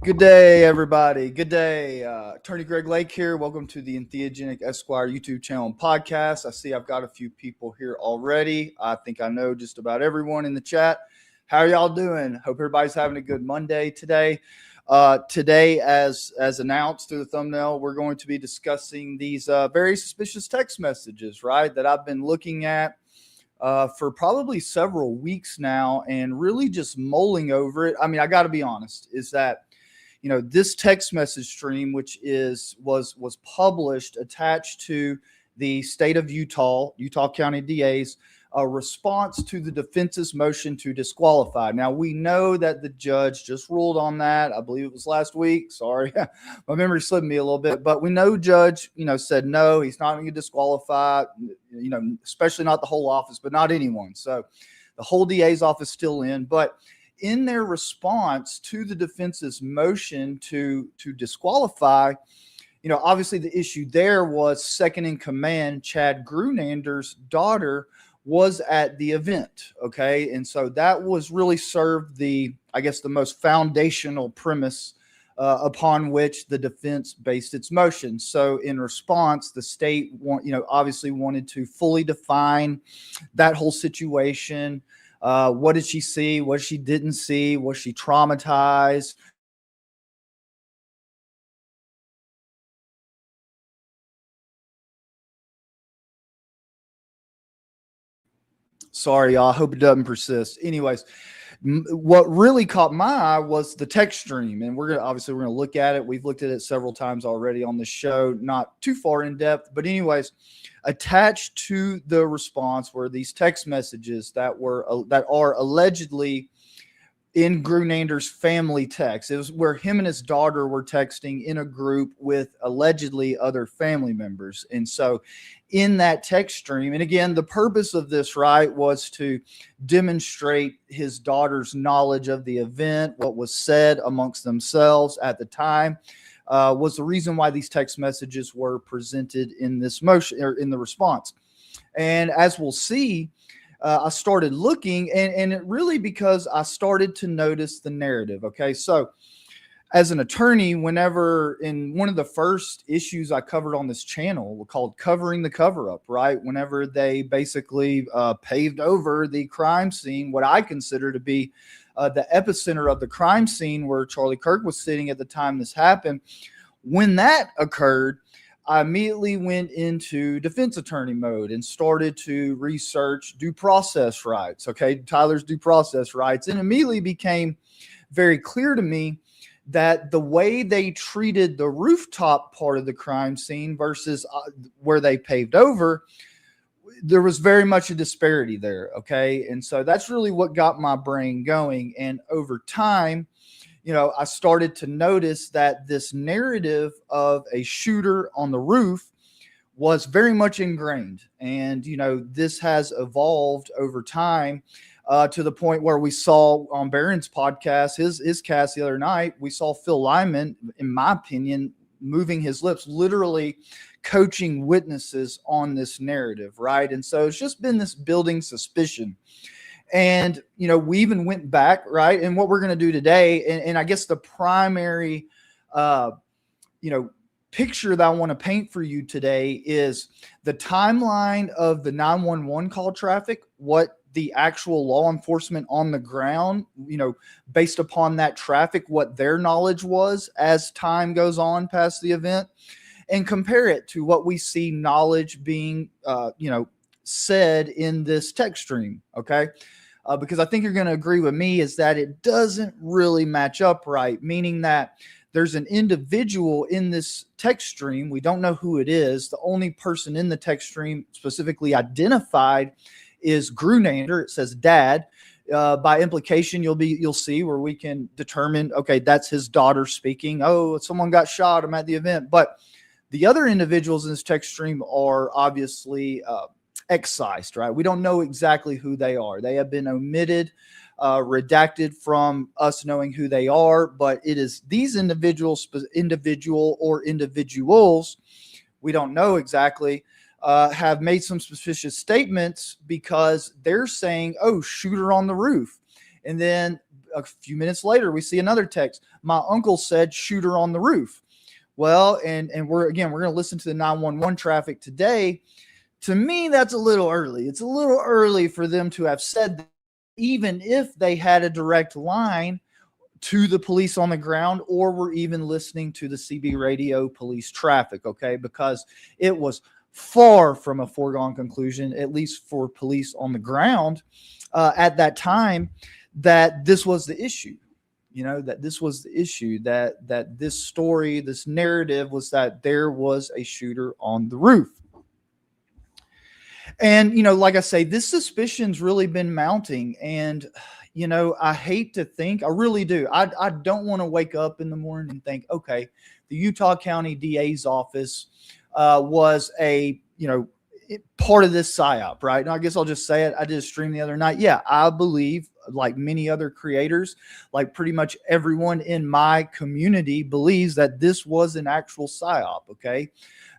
Good day, everybody. Good day. Attorney Greg Lake here. Welcome to the Entheogenic Esquire YouTube channel and podcast. I see I've got a few people here already. I think I know just about everyone in the chat. How are y'all doing? Hope everybody's having a good Monday today. Today, as announced through the thumbnail, we're going to be discussing these very suspicious text messages, right, that I've been looking at for probably several weeks now and really just mulling over it. I mean, I got to be honest, is that this text message stream, which was published attached to the state of Utah County DA's response to the defense's motion to disqualify. Now, we know that the judge just ruled on that. I believe it was last week. Sorry, my memory slipped me a little bit, but we know judge, said no, he's not going to disqualify, especially not the whole office, but not anyone. So the whole DA's office still in, but in their response to the defense's motion to disqualify, obviously the issue there was second in command, Chad Grunander's daughter was at the event. Okay. And so that was really served the most foundational premise upon which the defense based its motion. So in response, the state obviously wanted to fully define that whole situation. What did she see? What she didn't see? Was she traumatized? Sorry, y'all. I hope it doesn't persist. Anyways, what really caught my eye was the text stream, and we're gonna look at it. We've looked at it several times already on the show, not too far in depth, but anyways, attached to the response were these text messages that are allegedly in Grunander's family text. It was where him and his daughter were texting in a group with allegedly other family members. And so in that text stream, and again, the purpose of this, right, was to demonstrate his daughter's knowledge of the event, what was said amongst themselves at the time, was the reason why these text messages were presented in this motion or in the response. And as we'll see, I started looking and it really because I started to notice the narrative. Okay. So as an attorney, whenever in one of the first issues I covered on this channel called Covering the Cover-Up, right? Whenever they basically paved over the crime scene, what I consider to be the epicenter of the crime scene where Charlie Kirk was sitting at the time this happened. When that occurred, I immediately went into defense attorney mode and started to research due process rights. Okay, Tyler's due process rights, and immediately became very clear to me that the way they treated the rooftop part of the crime scene versus where they paved over, there was very much a disparity there. Okay, and so that's really what got my brain going. And over time, I started to notice that this narrative of a shooter on the roof was very much ingrained. And, this has evolved over time to the point where we saw on Barron's podcast, his cast the other night, we saw Phil Lyman, in my opinion, moving his lips, literally coaching witnesses on this narrative, right? And so it's just been this building suspicion. And, we even went back, right? And what we're going to do today, and I guess the primary, picture that I want to paint for you today is the timeline of the 911 call traffic, what the actual law enforcement on the ground, based upon that traffic, what their knowledge was as time goes on past the event, and compare it to what we see knowledge being, said in this text stream. Okay. Because I think you're going to agree with me is that it doesn't really match up right, meaning that there's an individual in this text stream. We don't know who it is. The only person in the text stream specifically identified is Grunander. It says dad. By implication, you'll see where we can determine, okay, that's his daughter speaking. Oh, someone got shot. I'm at the event. But the other individuals in this text stream are obviously excised, right? We don't know exactly who they are. They have been omitted, redacted from us knowing who they are, but it is these individuals, we don't know exactly, have made some suspicious statements because they're saying, oh, shooter on the roof. And then a few minutes later, we see another text. My uncle said shooter on the roof. Well, and we're going to listen to the 911 traffic today. To me, that's a little early. It's a little early for them to have said that, even if they had a direct line to the police on the ground, or were even listening to the CB radio police traffic, okay? Because it was far from a foregone conclusion, at least for police on the ground at that time, that this was the issue. That this was the issue, that this story, this narrative was that there was a shooter on the roof. And, like I say, this suspicion's really been mounting. And, I hate to think, I really do. I don't want to wake up in the morning and think, okay, the Utah County DA's office was a, part of this psyop, right? And I guess I'll just say it. I did a stream the other night. Yeah, I believe, like many other creators, like pretty much everyone in my community believes that this was an actual psyop, okay?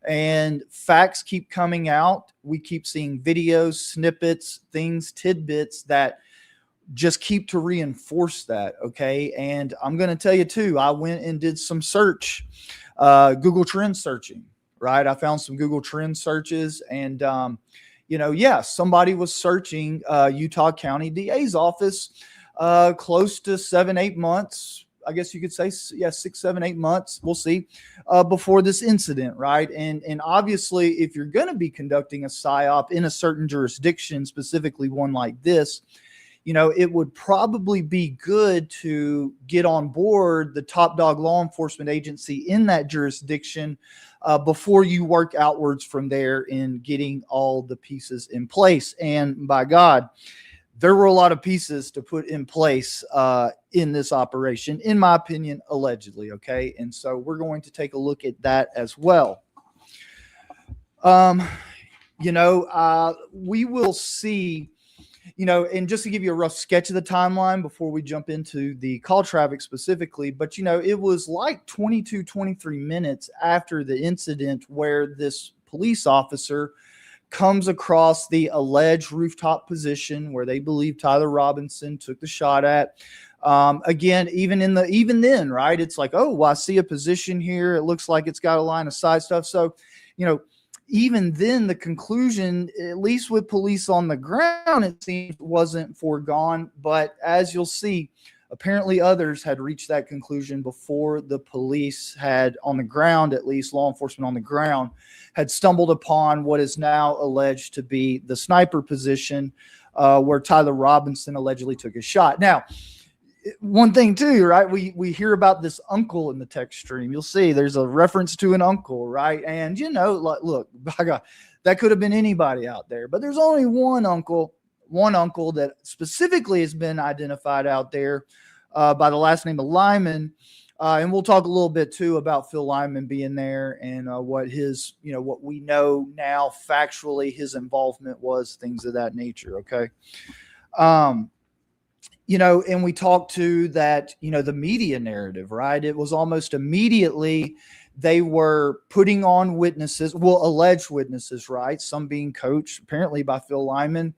And facts keep coming out. We keep seeing videos, snippets, things, tidbits that just keep to reinforce that, okay? And I'm going to tell you too, I went and did some search, Google Trends searching, right? I found some Google Trends searches, and somebody was searching Utah County DA's office close to 7-8 months. I guess you could say, 6, 7, 8 months. We'll see before this incident, right? And obviously, if you're going to be conducting a psyop in a certain jurisdiction, specifically one like this, it would probably be good to get on board the top dog law enforcement agency in that jurisdiction before you work outwards from there in getting all the pieces in place. And by God, there were a lot of pieces to put in place in this operation, in my opinion, allegedly, okay? And so we're going to take a look at that as well. We will see, and just to give you a rough sketch of the timeline before we jump into the call traffic specifically, but, it was like 22, 23 minutes after the incident where this police officer comes across the alleged rooftop position where they believe Tyler Robinson took the shot at. Again, even then, right? It's like, oh, well, I see a position here. It looks like it's got a line of sight stuff. So, even then, the conclusion, at least with police on the ground, it seems wasn't foregone. But as you'll see, apparently others had reached that conclusion before the police had on the ground, at least law enforcement on the ground, had stumbled upon what is now alleged to be the sniper position where Tyler Robinson allegedly took a shot. Now, one thing too, right? We hear about this uncle in the text stream. You'll see there's a reference to an uncle, right? And look, by God, that could have been anybody out there, but there's only one uncle that specifically has been identified out there by the last name of Lyman. And we'll talk a little bit too about Phil Lyman being there and what his, what we know now factually his involvement was, things of that nature. Okay. And we talked to that, the media narrative, right? It was almost immediately they were putting on witnesses, alleged witnesses, right? Some being coached apparently by Phil Lyman,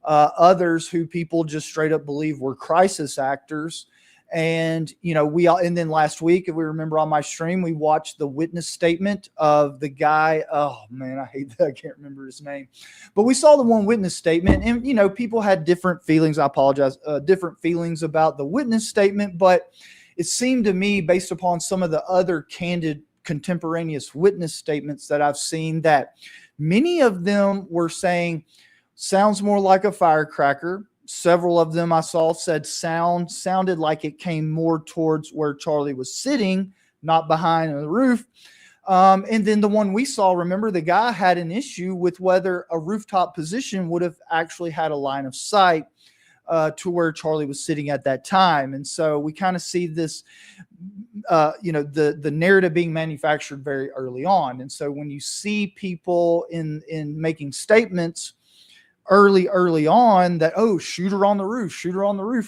others who people just straight up believe were crisis actors. And, and then last week, if we remember on my stream, we watched the witness statement of the guy. Oh man, I hate that. I can't remember his name, but we saw the one witness statement and, people had different feelings. I apologize. Different feelings about the witness statement, but it seemed to me based upon some of the other candid contemporaneous witness statements that I've seen that many of them were saying sounds more like a firecracker. Several of them I saw said sounded like it came more towards where Charlie was sitting, not behind the roof. And then the one we saw, remember, the guy had an issue with whether a rooftop position would have actually had a line of sight to where Charlie was sitting at that time. And so we kind of see this, the narrative being manufactured very early on. And so when you see people in making statements early on that, oh, shooter on the roof,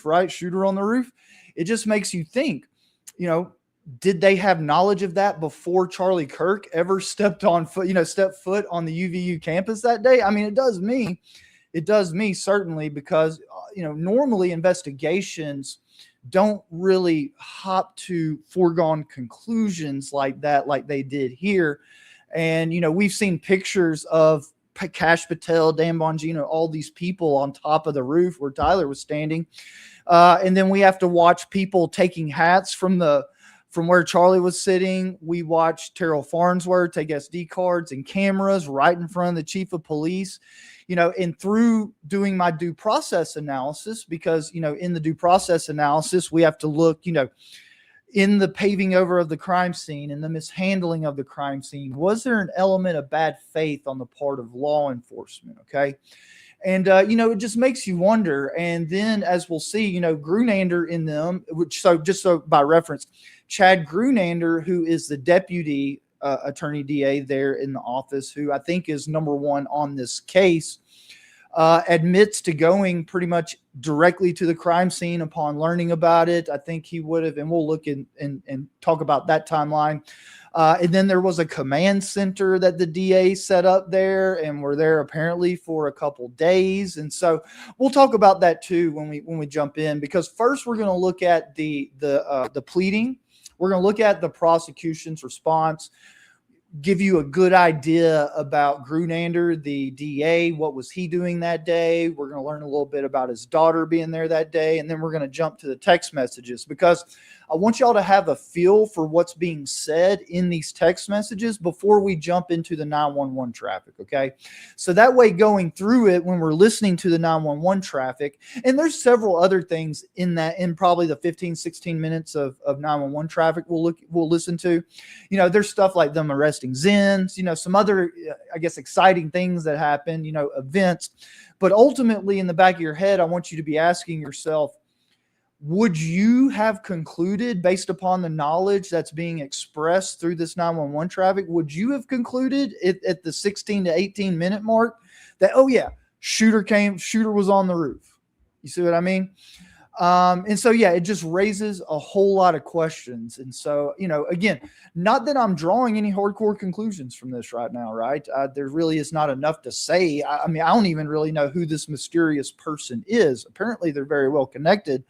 right? Shooter on the roof. It just makes you think, did they have knowledge of that before Charlie Kirk ever stepped foot on the UVU campus that day? I mean, it does me certainly, because, normally investigations don't really hop to foregone conclusions like that, like they did here. And, we've seen pictures of Cash Patel, Dan Bongino, all these people on top of the roof where Tyler was standing. And then we have to watch people taking hats from where Charlie was sitting. We watched Terrell Farnsworth take SD cards and cameras right in front of the chief of police, and through doing my due process analysis, because, in the due process analysis, we have to look, in the paving over of the crime scene and the mishandling of the crime scene, was there an element of bad faith on the part of law enforcement? Okay. And, it just makes you wonder. And then, as we'll see, Grunander in them, so by reference, Chad Grunander, who is the deputy attorney DA there in the office, who I think is number one on this case, admits to going pretty much directly to the crime scene upon learning about it. I think he would have, and we'll look and talk about that timeline. And then there was a command center that the DA set up there, and we're there apparently for a couple days. And so we'll talk about that too when we jump in, because first we're going to look at the pleading. We're going to look at the prosecution's response, give you a good idea about Grunander, the DA. What was he doing that day? We're going to learn a little bit about his daughter being there that day. And then we're going to jump to the text messages, because I want y'all to have a feel for what's being said in these text messages before we jump into the 911 traffic. Okay. So that way, going through it, when we're listening to the 911 traffic, and there's several other things in probably the 15, 16 minutes of 911 traffic we'll listen to, there's stuff like them arresting Zens, some other, I guess, exciting things that happen, events. But ultimately, in the back of your head, I want you to be asking yourself, would you have concluded, based upon the knowledge that's being expressed through this 911 traffic, would you have concluded at the 16 to 18 minute mark that, oh yeah, shooter was on the roof? You see what I mean? And so, yeah, it just raises a whole lot of questions. And so, again, not that I'm drawing any hardcore conclusions from this right now, right? There really is not enough to say. I mean, I don't even really know who this mysterious person is. Apparently, they're very well connected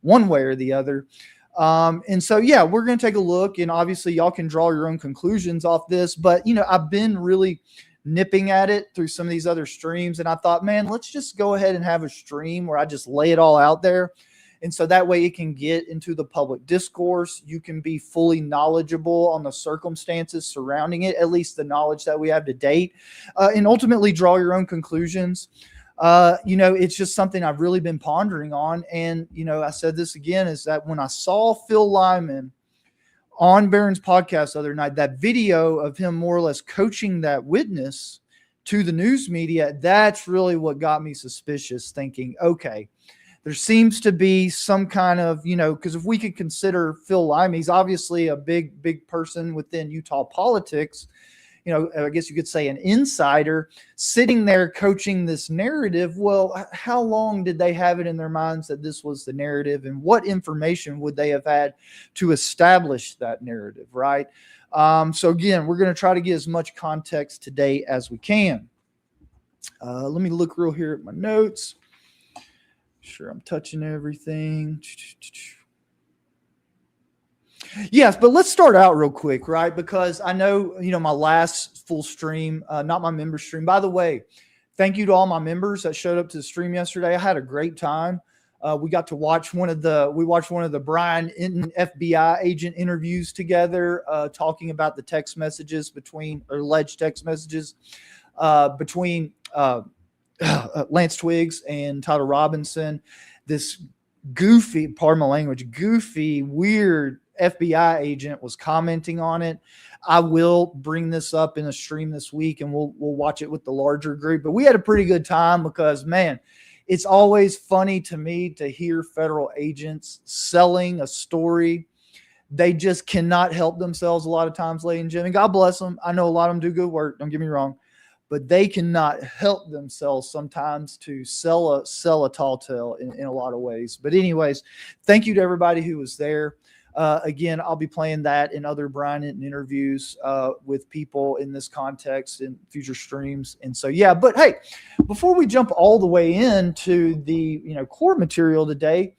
one way or the other. And so, yeah, we're going to take a look, and obviously y'all can draw your own conclusions off this, but, I've been really nipping at it through some of these other streams. And I thought, man, let's just go ahead and have a stream where I just lay it all out there. And so that way it can get into the public discourse. You can be fully knowledgeable on the circumstances surrounding it, at least the knowledge that we have to date, and ultimately draw your own conclusions. It's just something I've really been pondering on. And, I said this again, is that when I saw Phil Lyman on Barron's podcast the other night, that video of him more or less coaching that witness to the news media, that's really what got me suspicious, thinking, okay, there seems to be some kind of, because if we could consider Phil Lyman, he's obviously a big person within Utah politics, I guess you could say an insider sitting there coaching this narrative. Well, how long did they have it in their minds that this was the narrative, and what information would they have had to establish that narrative, right? So again, we're going to try to get as much context today as we can. Let me look real here at my notes. Sure, I'm touching everything. Yes, but let's start out real quick, right? Because I know, my last full stream, not my member stream. By the way, thank you to all my members that showed up to the stream yesterday. I had a great time. We got to watch one of the Brian Inton FBI agent interviews together, talking about the text messages alleged text messages between Lance Twiggs and Tyler Robinson. This goofy, pardon my language, weird FBI agent was commenting on it. I will bring this up in a stream this week, and we'll watch it with the larger group. But we had a pretty good time because, man, it's always funny to me to hear federal agents selling a story. They just cannot help themselves a lot of times, ladies and gentlemen. God bless them. I know a lot of them do good work. Don't get me wrong. But they cannot help themselves sometimes to sell a tall tale in a lot of ways. But anyways, thank you to everybody who was there. Again, I'll be playing that in other Brian Inton interviews with people in this context in future streams. And so, yeah, but hey, before we jump all the way into the core material today,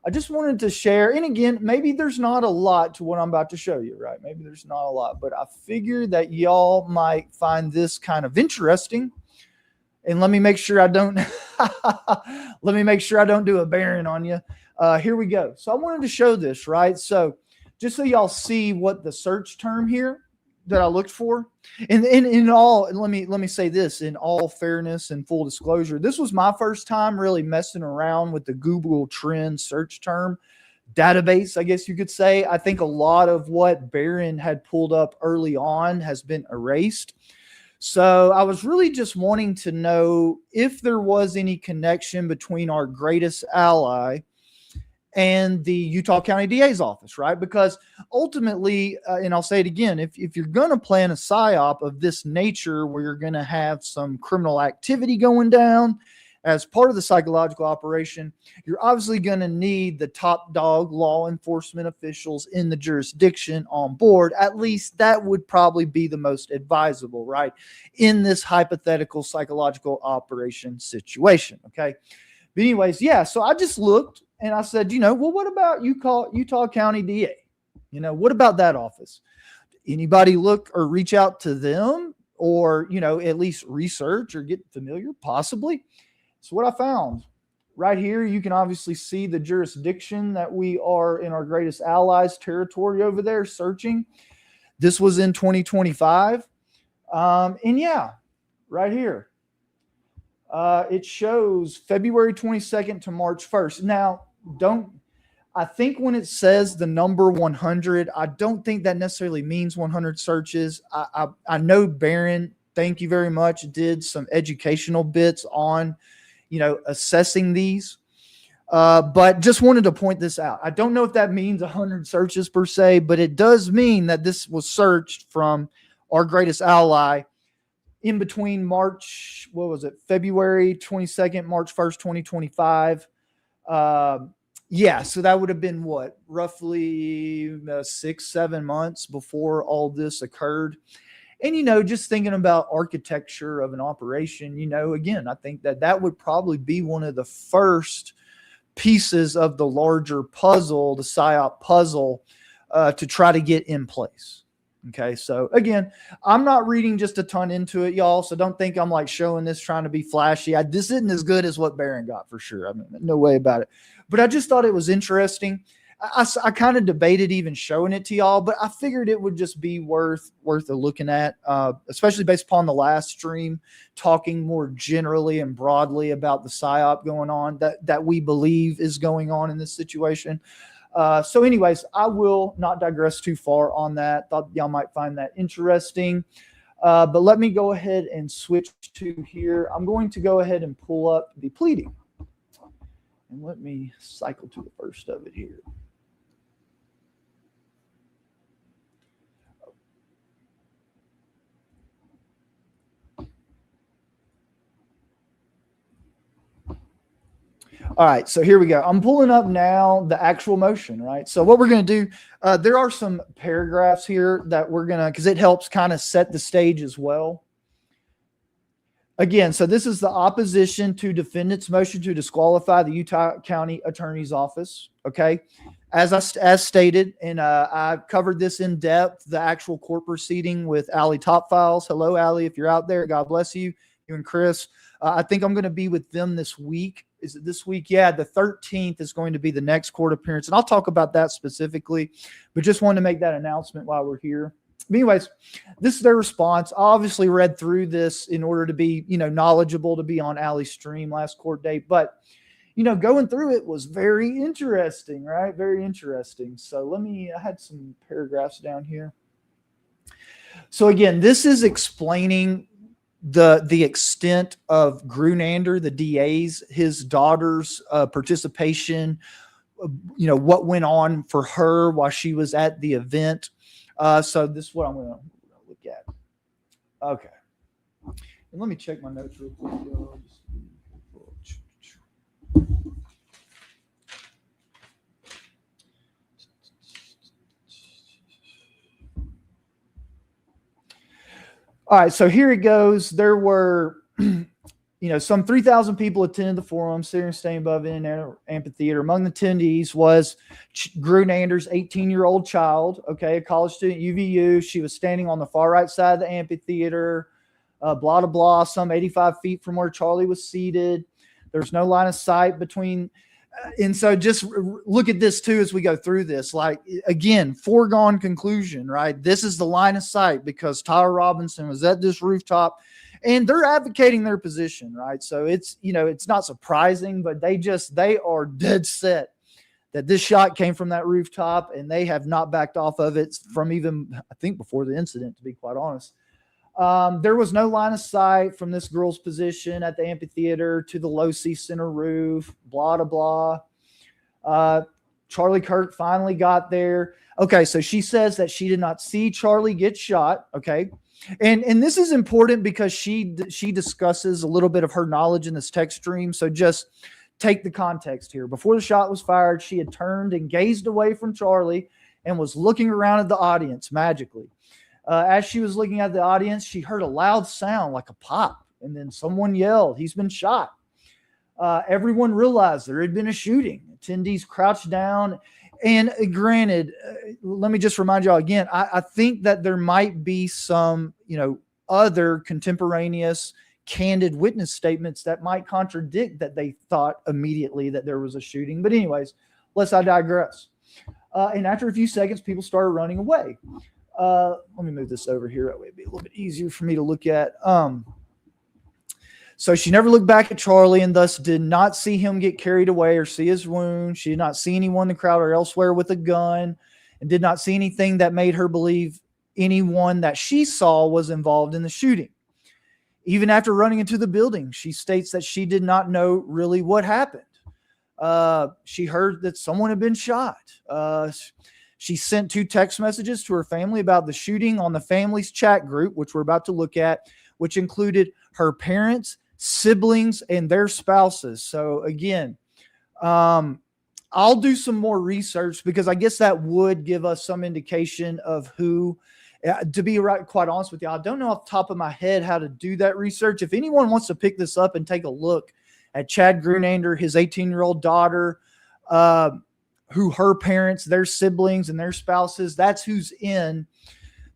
I just wanted to share. And again, maybe there's not a lot to what I'm about to show you, right? Maybe there's not a lot, but I figured that y'all might find this kind of interesting. And let me make sure I don't let me make sure I don't do a Baron on you. Here we go. So I wanted to show this, right? So just so y'all see what the search term here that I looked for. And in all, and let me say this in all fairness and full disclosure, this was my first time really messing around with the Google Trend search term database, I guess you could say. I think a lot of what Baron had pulled up early on has been erased. So I was really just wanting to know if there was any connection between our greatest ally and the Utah County DA's office, right? Because ultimately, and I'll say it again, if you're going to plan a PSYOP of this nature where you're going to have some criminal activity going down as part of the psychological operation, you're obviously going to need the top dog law enforcement officials in the jurisdiction on board. At least that would probably be the most advisable, right? In this hypothetical psychological operation situation, okay? But anyways, yeah, so I just looked and I said, well, what about Utah County DA? What about that office? Anybody look or reach out to them or, at least research or get familiar? Possibly. So what I found right here, you can obviously see the jurisdiction that we are in our greatest allies territory over there searching. This was in 2025. And yeah, right here. It shows February 22nd to March 1st. Now, I think when it says the number 100, I don't think that necessarily means 100 searches. I know Baron, thank you very much, did some educational bits on, assessing these. But just wanted to point this out. I don't know if that means 100 searches per se, but it does mean that this was searched from our greatest ally in between February 22nd, March 1st, 2025. So that would have been roughly 6-7 months before all this occurred. And, just thinking about architecture of an operation, again, I think that would probably be one of the first pieces of the larger puzzle, the PSYOP puzzle, to try to get in place. Okay, so again, I'm not reading just a ton into it, y'all. So don't think I'm like showing this trying to be flashy. This isn't as good as what Baron got for sure. I mean, no way about it. But I just thought it was interesting. I kind of debated even showing it to y'all, but I figured it would just be worth a looking at, especially based upon the last stream, talking more generally and broadly about the PSYOP going on that we believe is going on in this situation. So anyways, I will not digress too far on that. Thought y'all might find that interesting. But let me go ahead and switch to here. I'm going to go ahead and pull up the pleading. And let me cycle to the first of it here. All right, so here we go. I'm pulling up now the actual motion, right? So what we're going to do, there are some paragraphs here that we're going to, because it helps kind of set the stage as well. Again, so this is the opposition to defendant's motion to disqualify the Utah County Attorney's Office, okay? As stated, and I covered this in depth, the actual court proceeding with Allie Top Files. Hello, Allie, if you're out there, God bless you, you and Chris. I think I'm going to be with them this week. Is it this week? Yeah, the 13th is going to be the next court appearance, and I'll talk about that specifically, but just wanted to make that announcement while we're here. But anyways, this is their response. I obviously read through this in order to be, knowledgeable to be on Allie's stream last court date, but, going through it was very interesting, right? Very interesting. So I had some paragraphs down here. So again, this is explaining the extent of Grunander, the DA's, his daughter's participation, what went on for her while she was at the event. So this is what I'm going to look at. Okay. And let me check my notes real quick. All right, so here it goes. There were, some 3,000 people attended the forum, sitting and staying above in an amphitheater. Among the attendees was Grunander's 18-year-old child, okay, a college student at UVU. She was standing on the far right side of the amphitheater, blah, blah, blah, some 85 feet from where Charlie was seated. There's no line of sight between. And so just look at this, too, as we go through this. Like, again, foregone conclusion, right? This is the line of sight because Tyler Robinson was at this rooftop. And they're advocating their position, right? So it's not surprising, but they are dead set that this shot came from that rooftop, and they have not backed off of it from even, I think, before the incident, to be quite honest. There was no line of sight from this girl's position at the amphitheater to the low-C center roof, blah, blah, blah. Charlie Kirk finally got there. Okay, so she says that she did not see Charlie get shot, okay? And this is important because she discusses a little bit of her knowledge in this text stream. So just take the context here. Before the shot was fired, she had turned and gazed away from Charlie and was looking around at the audience magically. As she was looking at the audience, she heard a loud sound like a pop, and then someone yelled, "He's been shot." Everyone realized there had been a shooting. Attendees crouched down. And granted, let me just remind y'all again, I think that there might be some, other contemporaneous candid witness statements that might contradict that they thought immediately that there was a shooting. But anyways, lest I digress. And after a few seconds, people started running away. Let me move this over here. That way it'd be a little bit easier for me to look at. So she never looked back at Charlie and thus did not see him get carried away or see his wound. She did not see anyone in the crowd or elsewhere with a gun and did not see anything that made her believe anyone that she saw was involved in the shooting. Even after running into the building, she states that she did not know really what happened. She heard that someone had been shot. She sent 2 text messages to her family about the shooting on the family's chat group, which we're about to look at, which included her parents, siblings, and their spouses. So again, I'll do some more research because I guess that would give us some indication of who, to be quite honest with you, I don't know off the top of my head how to do that research. If anyone wants to pick this up and take a look at Chad Grunander, his 18-year-old daughter, who her parents, their siblings, and their spouses, that's who's in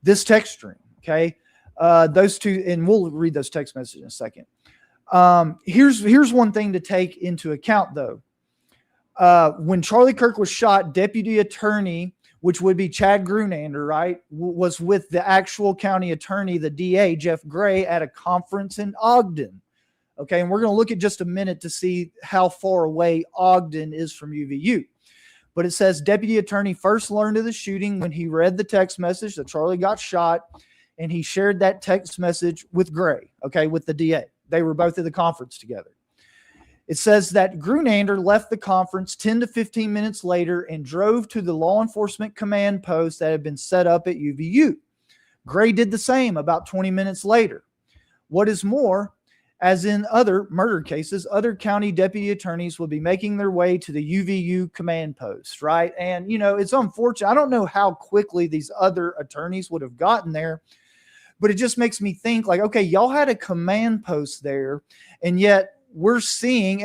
this text stream, okay? Those two, and we'll read those text messages in a second. Here's one thing to take into account, though. When Charlie Kirk was shot, deputy attorney, which would be Chad Grunander, right, was with the actual county attorney, the DA, Jeff Gray, at a conference in Ogden. Okay, and we're going to look at just a minute to see how far away Ogden is from UVU. But it says deputy attorney first learned of the shooting when he read the text message that Charlie got shot, and he shared that text message with Gray, okay, with the DA. They were both at the conference together. It says that Grunander left the conference 10 to 15 minutes later and drove to the law enforcement command post that had been set up at UVU. Gray did the same about 20 minutes later. What is more, as in other murder cases, other county deputy attorneys will be making their way to the UVU command post, right? And, it's unfortunate. I don't know how quickly these other attorneys would have gotten there, but it just makes me think like, okay, y'all had a command post there, and yet we're seeing,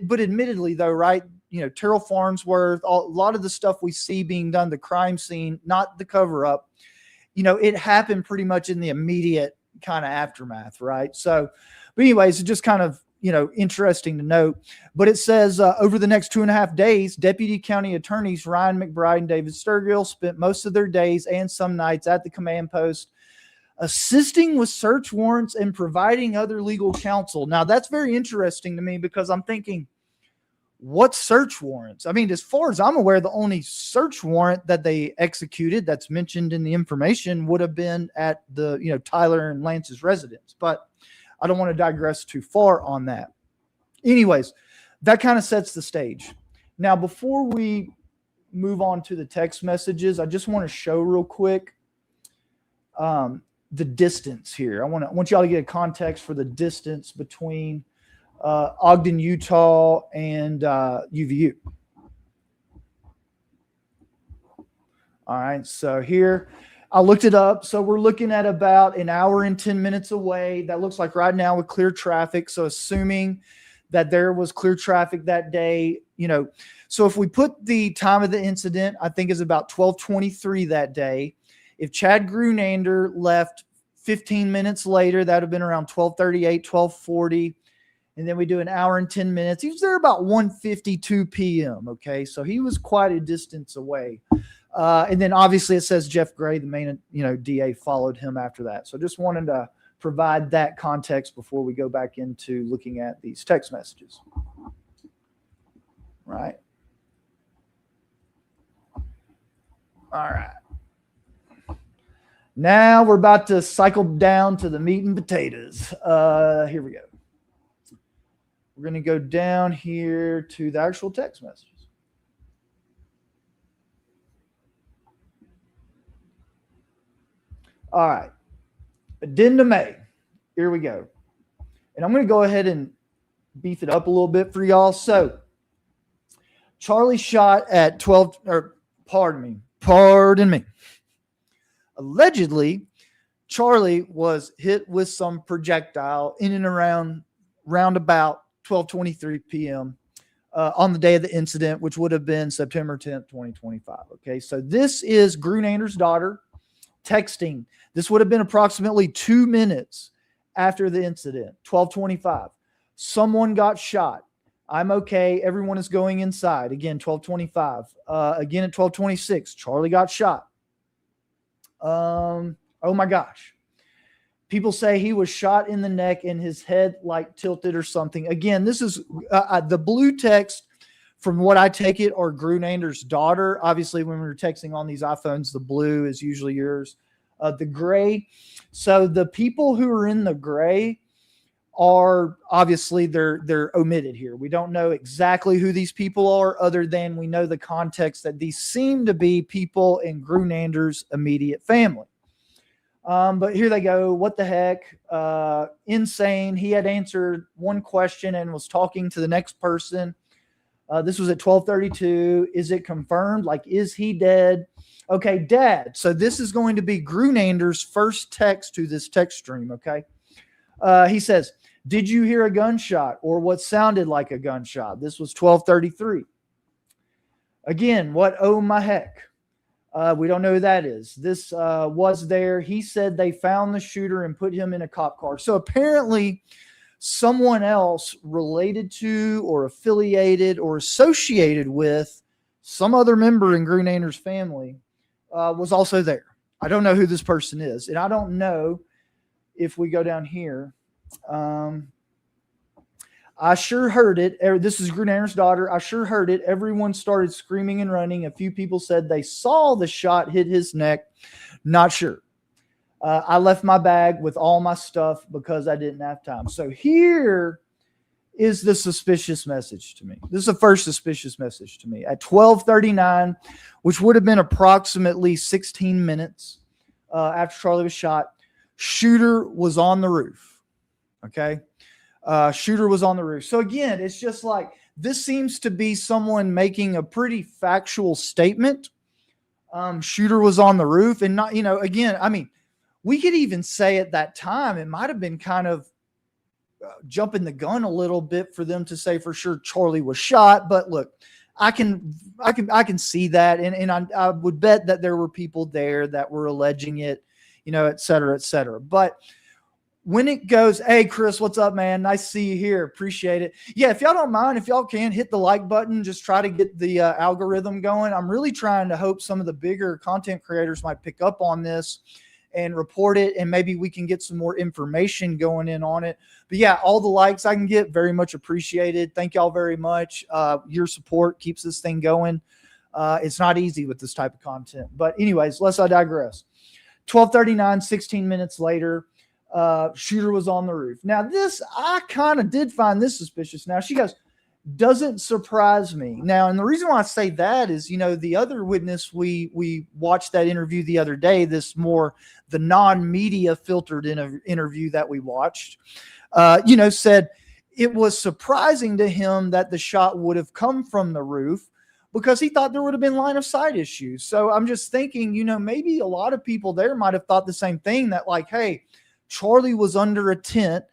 but admittedly though, right, Terrell Farnsworth, a lot of the stuff we see being done, the crime scene, not the cover up, it happened pretty much in the immediate kind of aftermath, right? So, but anyways, it's just kind of, interesting to note. But it says over the next 2.5 days, deputy county attorneys Ryan McBride and David Sturgill spent most of their days and some nights at the command post, assisting with search warrants and providing other legal counsel. Now, that's very interesting to me because I'm thinking, what search warrants? I mean, as far as I'm aware, the only search warrant that they executed that's mentioned in the information would have been at the, Tyler and Lance's residence. But I don't want to digress too far on that. Anyways, that kind of sets the stage. Now, before we move on to the text messages, I just want to show real quick the distance here. I want y'all to get a context for the distance between Ogden, Utah, and UVU. All right, so here, I looked it up. So we're looking at about an hour and 10 minutes away. That looks like right now with clear traffic. So assuming that there was clear traffic that day, so if we put the time of the incident, I think is about 12:23 that day. If Chad Grunander left 15 minutes later, that would have been around 12:38, 12:40. And then we do an hour and 10 minutes. He was there about 1:52 p.m. Okay. So he was quite a distance away. And then obviously it says Jeff Gray, the main, DA, followed him after that. So just wanted to provide that context before we go back into looking at these text messages. Right. All right. Now we're about to cycle down to the meat and potatoes. Here we go. We're going to go down here to the actual text messages. All right. Addendum A. Here we go. And I'm going to go ahead and beef it up a little bit for y'all. So Charlie shot at 12, or pardon me. Allegedly, Charlie was hit with some projectile in and around about 12:23 p.m. On the day of the incident, which would have been September 10th, 2025. Okay, so this is Grunander's daughter texting. This would have been approximately 2 minutes after the incident, 12:25. Someone got shot. I'm okay. Everyone is going inside. Again, 12:25. Again at 12:26, Charlie got shot. Oh my gosh. People say he was shot in the neck and his head like tilted or something. Again, this is the blue text, from what I take it, are Grunander's daughter. Obviously, when we were texting on these iPhones, the blue is usually yours. The gray. So the people who are in the gray are obviously they're omitted here. We don't know exactly who these people are, other than we know the context that these seem to be people in Grunander's immediate family. But here they go. What the heck? Insane. He had answered one question and was talking to the next person. This was at 12:32. Is it confirmed? Like, is he dead? Okay, Dad. So this is going to be Grunander's first text to this text stream. Okay. He says, did you hear a gunshot or what sounded like a gunshot? This was 12:33. Again, what? Oh my heck. We don't know who that is. This was there. He said they found the shooter and put him in a cop car. So apparently someone else related to or affiliated or associated with some other member in Grunander's family was also there. I don't know who this person is. And I don't know if we go down here. I sure heard it. This is Grunander's daughter. I sure heard it. Everyone started screaming and running. A few people said they saw the shot hit his neck. Not sure. I left my bag with all my stuff because I didn't have time. So here is the suspicious message to me. This is the first suspicious message to me. At 12:39, which would have been approximately 16 minutes after Charlie was shot, shooter was on the roof. Okay. Shooter was on the roof. So again, it's just like, this seems to be someone making a pretty factual statement. Shooter was on the roof, and not, again, I mean, we could even say at that time, it might've been kind of jumping the gun a little bit for them to say for sure Charlie was shot. But look, I can see that. And I would bet that there were people there that were alleging it, et cetera, et cetera. But when it goes, hey, Chris, what's up, man? Nice to see you here. Appreciate it. Yeah, if y'all don't mind, if y'all can, hit the like button. Just try to get the algorithm going. I'm really trying to hope some of the bigger content creators might pick up on this and report it, and maybe we can get some more information going in on it. But yeah, all the likes I can get, very much appreciated. Thank y'all very much. Your support keeps this thing going. It's not easy with this type of content. But anyways, lest I digress. 12:39, 16 minutes later, shooter was on the roof. Now this, I kind of did find this suspicious. Now she goes, doesn't surprise me. Now, and the reason why I say that is, the other witness, we watched that interview the other day, the non-media filtered interview that we watched, said it was surprising to him that the shot would have come from the roof, because he thought there would have been line of sight issues. So I'm just thinking, maybe a lot of people there might have thought the same thing, that like, hey, Charlie was under a tent,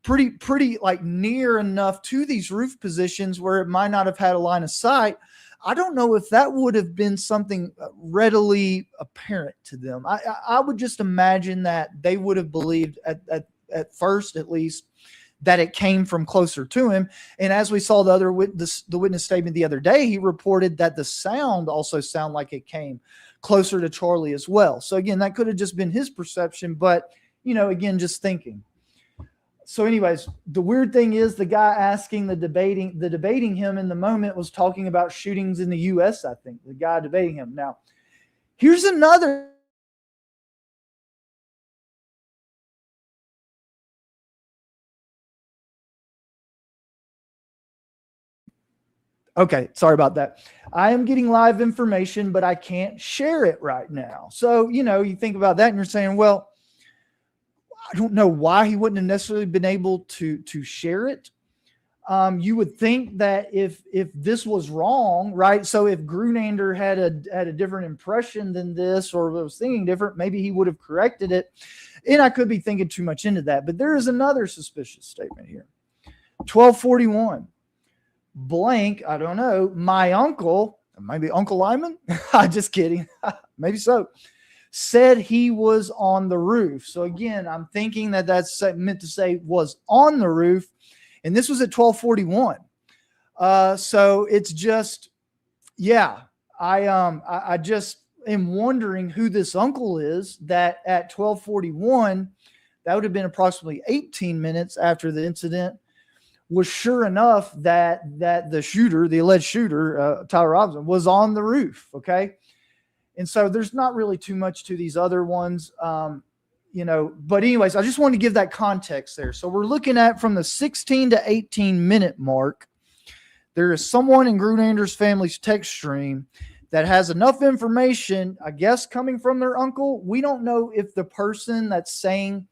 pretty like near enough to these roof positions where it might not have had a line of sight. I don't know if that would have been something readily apparent to them. I would just imagine that they would have believed at first, at least, that it came from closer to him. And as we saw the witness statement the other day, he reported that the sound also sounded like it came closer to Charlie as well. So again, that could have just been his perception, but again, just thinking. So anyways, the weird thing is the guy asking the debating him in the moment was talking about shootings in the US, I think, the guy debating him. Now, here's another. Okay, sorry about that. I am getting live information, but I can't share it right now. So, you think about that and you're saying, well, I don't know why he wouldn't have necessarily been able to share it. You would think that if this was wrong, right? So if Grunander had a different impression than this, or was thinking different, maybe he would have corrected it. And I could be thinking too much into that. But there is another suspicious statement here. 1241. Blank, I don't know, my uncle, maybe Uncle Lyman, just kidding, maybe so, said he was on the roof. So again, I'm thinking that that's meant to say was on the roof, and this was at 1241. So it's just, yeah, I just am wondering who this uncle is that at 1241, that would have been approximately 18 minutes after the incident, was sure enough that the shooter, the alleged shooter, Tyler Robinson, was on the roof. Okay. And so there's not really too much to these other ones, but anyways, I just wanted to give that context there. So we're looking at from the 16 to 18 minute mark, there is someone in Grunander's family's text stream that has enough information, I guess, coming from their uncle. We don't know if the person that's saying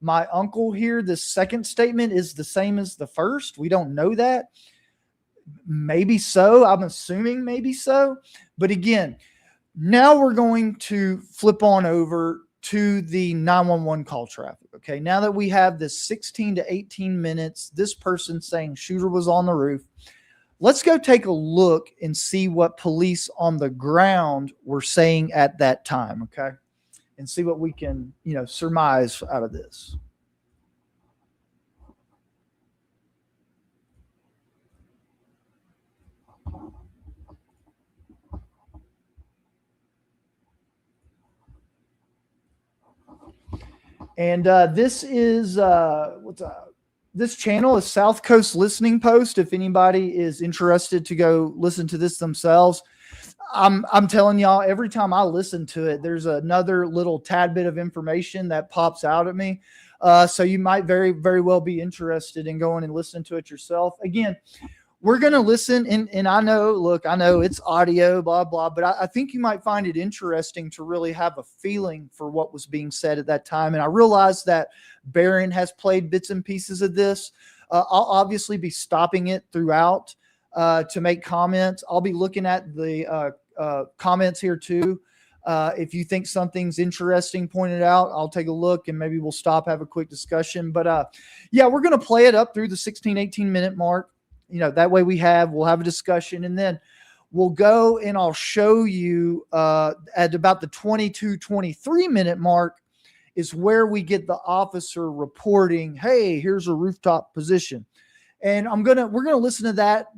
my uncle here, this second statement, is the same as the first. We don't know that. Maybe so. I'm assuming maybe so. But again, now we're going to flip on over to the 911 call traffic. Okay. Now that we have this 16 to 18 minutes, this person saying shooter was on the roof, let's go take a look and see what police on the ground were saying at that time. Okay. And see what we can, surmise out of this. And this is this channel is South Coast Listening Post. If anybody is interested to go listen to this themselves, I'm telling y'all, every time I listen to it, there's another little tad bit of information that pops out at me. So you might very, very well be interested in going and listening to it yourself. Again, we're going to listen. And I know it's audio, blah, blah, but I think you might find it interesting to really have a feeling for what was being said at that time. And I realize that Barron has played bits and pieces of this. I'll obviously be stopping it throughout to make comments. I'll be looking at the comments here too. If you think something's interesting pointed out, I'll take a look and maybe we'll stop, have a quick discussion. But yeah, we're going to play it up through the 16, 18 minute mark. That way we'll have a discussion, and then we'll go and I'll show you at about the 22, 23 minute mark is where we get the officer reporting, hey, here's a rooftop position. And we're going to listen to that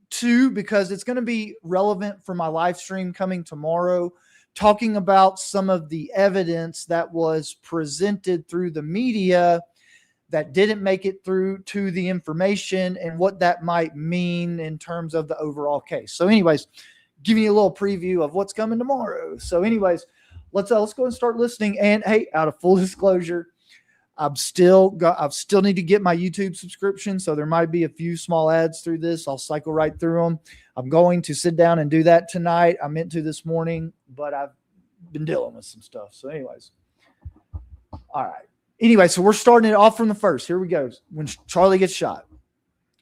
too, because it's going to be relevant for my live stream coming tomorrow, talking about some of the evidence that was presented through the media that didn't make it through to the information and what that might mean in terms of the overall case. So anyways, giving you a little preview of what's coming tomorrow. So anyways, let's go and start listening. And hey, out of full disclosure, I've still need to get my YouTube subscription. So there might be a few small ads through this. I'll cycle right through them. I'm going to sit down and do that tonight. I meant to this morning, but I've been dealing with some stuff. So anyways, all right. Anyway, so we're starting it off from the first. Here we go. When Charlie gets shot.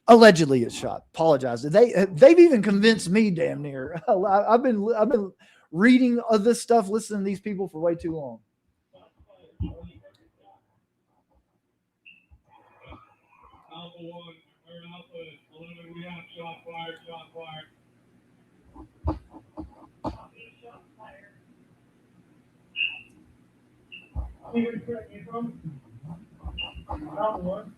Allegedly, it's shot. Apologize. They've even convinced me. Damn near. I've been reading of this stuff, listening to these people for way too long. Alpha 1 or Alpha 11, we have shot fired. Shot fired. Where you from? Alpha 1.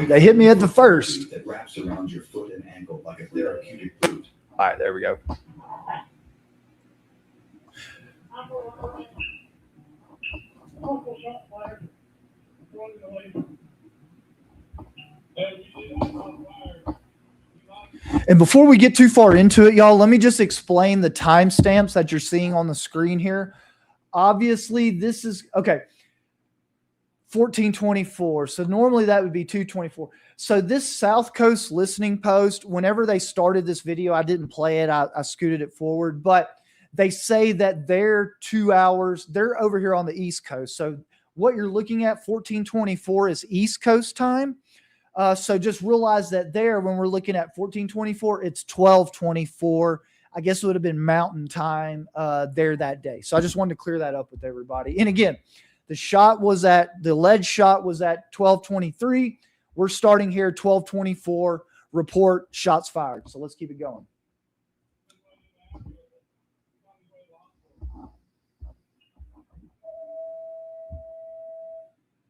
They hit me at the first. That wraps around your foot and ankle like a therapeutic boot. All right, there we go. And before we get too far into it, y'all, let me just explain the timestamps that you're seeing on the screen here. Obviously, this is okay. 1424. So normally that would be 224. So this South Coast listening post, whenever they started this video, I didn't play it. I scooted it forward, but they say that they're 2 hours. They're over here on the East Coast. So what you're looking at, 1424, is East Coast time. So just realize that there, when we're looking at 1424, it's 1224. I guess it would have been Mountain Time there that day. So I just wanted to clear that up with everybody. And again, the alleged shot was at 1223. We're starting here 1224. Report shots fired. So let's keep it going.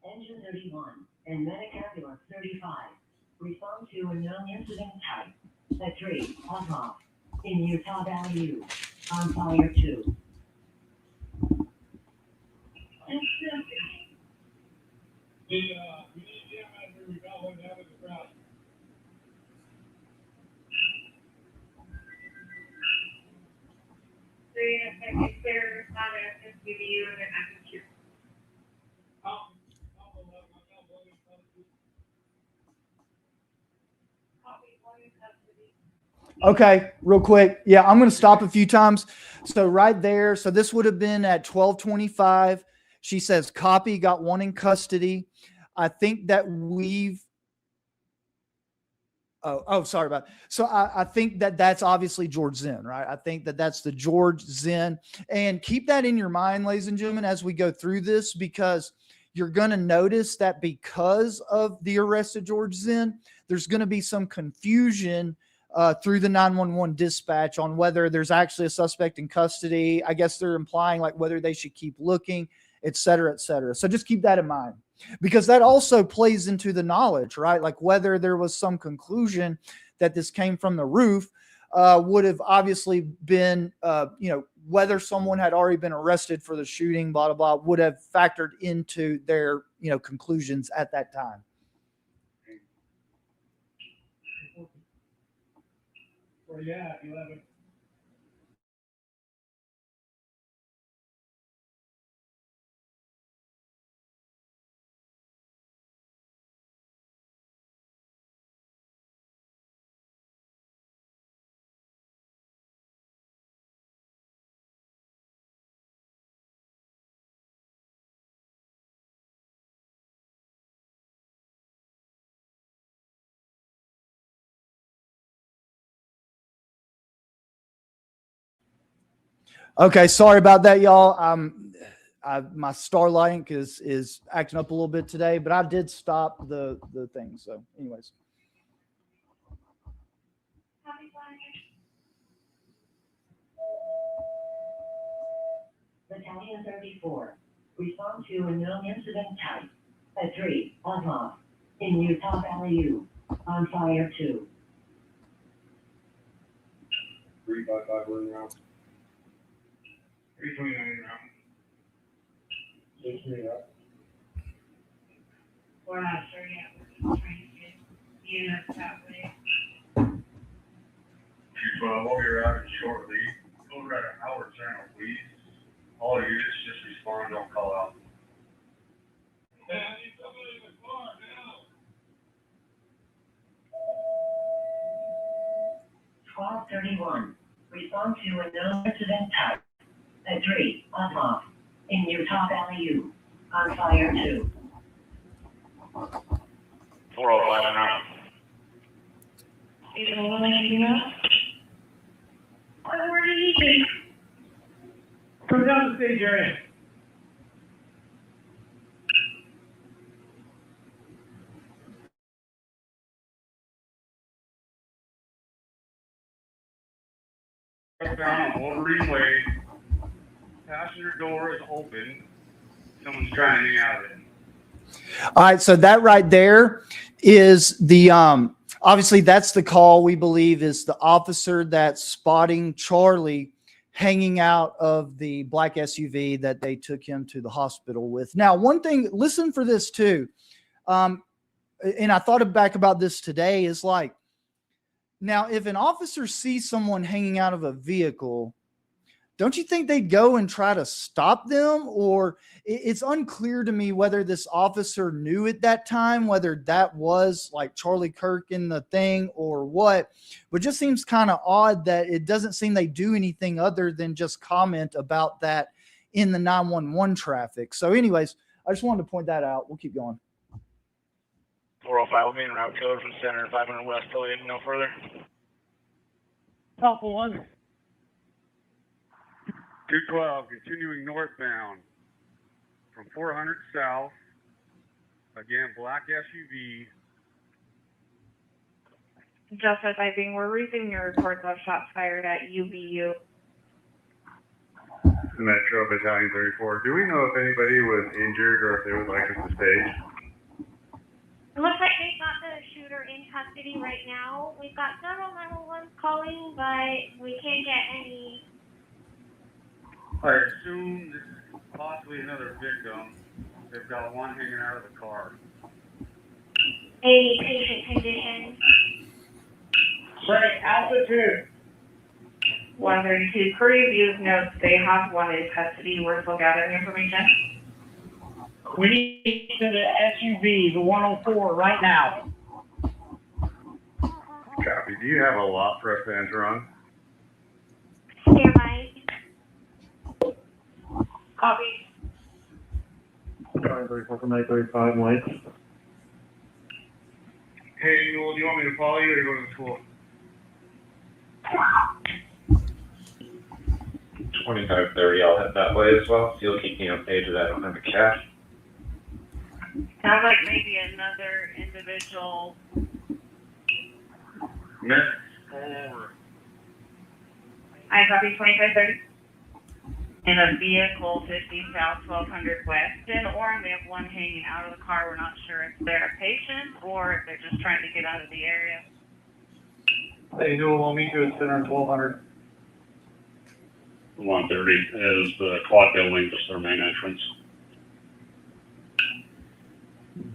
Engine 31 and medic ambulance 35 respond to a known incident type. At 3, off in Utah Valley U. On fire 2. We need EMS here. We got one down in the crowd. Clear, not an SUV and an active. Okay, real quick. Yeah, I'm going to stop a few times. So right there. So this would have been at 1225. She says, copy, got one in custody. I think that sorry about it. So I think that that's obviously George Zinn, right? I think that that's the George Zinn. And keep that in your mind, ladies and gentlemen, as we go through this, because you're going to notice that because of the arrest of George Zinn, there's going to be some confusion through the 911 dispatch on whether there's actually a suspect in custody. I guess they're implying like whether they should keep looking, et cetera, et cetera. So just keep that in mind, because that also plays into the knowledge, right? Like whether there was some conclusion that this came from the roof would have obviously been, whether someone had already been arrested for the shooting, blah, blah, blah, would have factored into their, conclusions at that time. Where you at, 11? Okay, sorry about that, y'all. My Starlink is acting up a little bit today, but I did stop the thing. So, anyways. Battalion 34 respond to a known incident type. At 3, off in Utah Valley U. On fire 2. 355 running around. 329 around. 6 up. We're not sure yet. We're trying to get units that way. 212, while you're out shortly, over at our channel, please. All units just respond, don't call out. Hey, I need somebody in the car now. Squad 31 respond to a known incident type. At 3, off in Utah Valley U. On fire 2. 405 and out. Is it a woman female? Where did he be? Come down the stage area. Down on Wolverine Way. Passenger door is open. Someone's trying to hang out of it. All right, so that right there is the obviously that's the call we believe is the officer that's spotting Charlie hanging out of the black SUV that they took him to the hospital with. Now, one thing, listen for this too. And I thought back about this today is like, now if an officer sees someone hanging out of a vehicle, don't you think they'd go and try to stop them? Or it's unclear to me whether this officer knew at that time, whether that was like Charlie Kirk in the thing or what, but just seems kind of odd that it doesn't seem they do anything other than just comment about that in the 911 traffic. So anyways, I just wanted to point that out. We'll keep going. 405 main route killer from center 500 west. Till you no further. Alpha 1. 212 continuing northbound from 400 south. Again, black SUV. Just advising, we're receiving your reports of shots fired at UVU. Metro Battalion 34. Do we know if anybody was injured or if they would like us to stage? It looks like they've got the shooter in custody right now. We've got several 911s calling, but we can't get any. I assume this is possibly another victim. They've got one hanging out of the car. Any patient condition. Right, Alpha 2. 132 crew reviews notes they have one in custody. We're still gathering information. We need to the SUV, the 104, right now. Copy. Do you have a lot for us to enter on? Stand by. Copy. Charlie 34 from 835 White. Hey, Newell, do you want me to follow you or go to the school? 2530, I'll head that way as well. So you'll keep me updated. I don't have a cache. Sounds like maybe another individual. Minutes. Pull over. I copy 2530. In a vehicle 50 south 1200 west in Orem, we have one hanging out of the car. We're not sure if they're a patient or if they're just trying to get out of the area. Hey, Newell, we'll meet you at center 1200. 130 is the quad building, just their main entrance.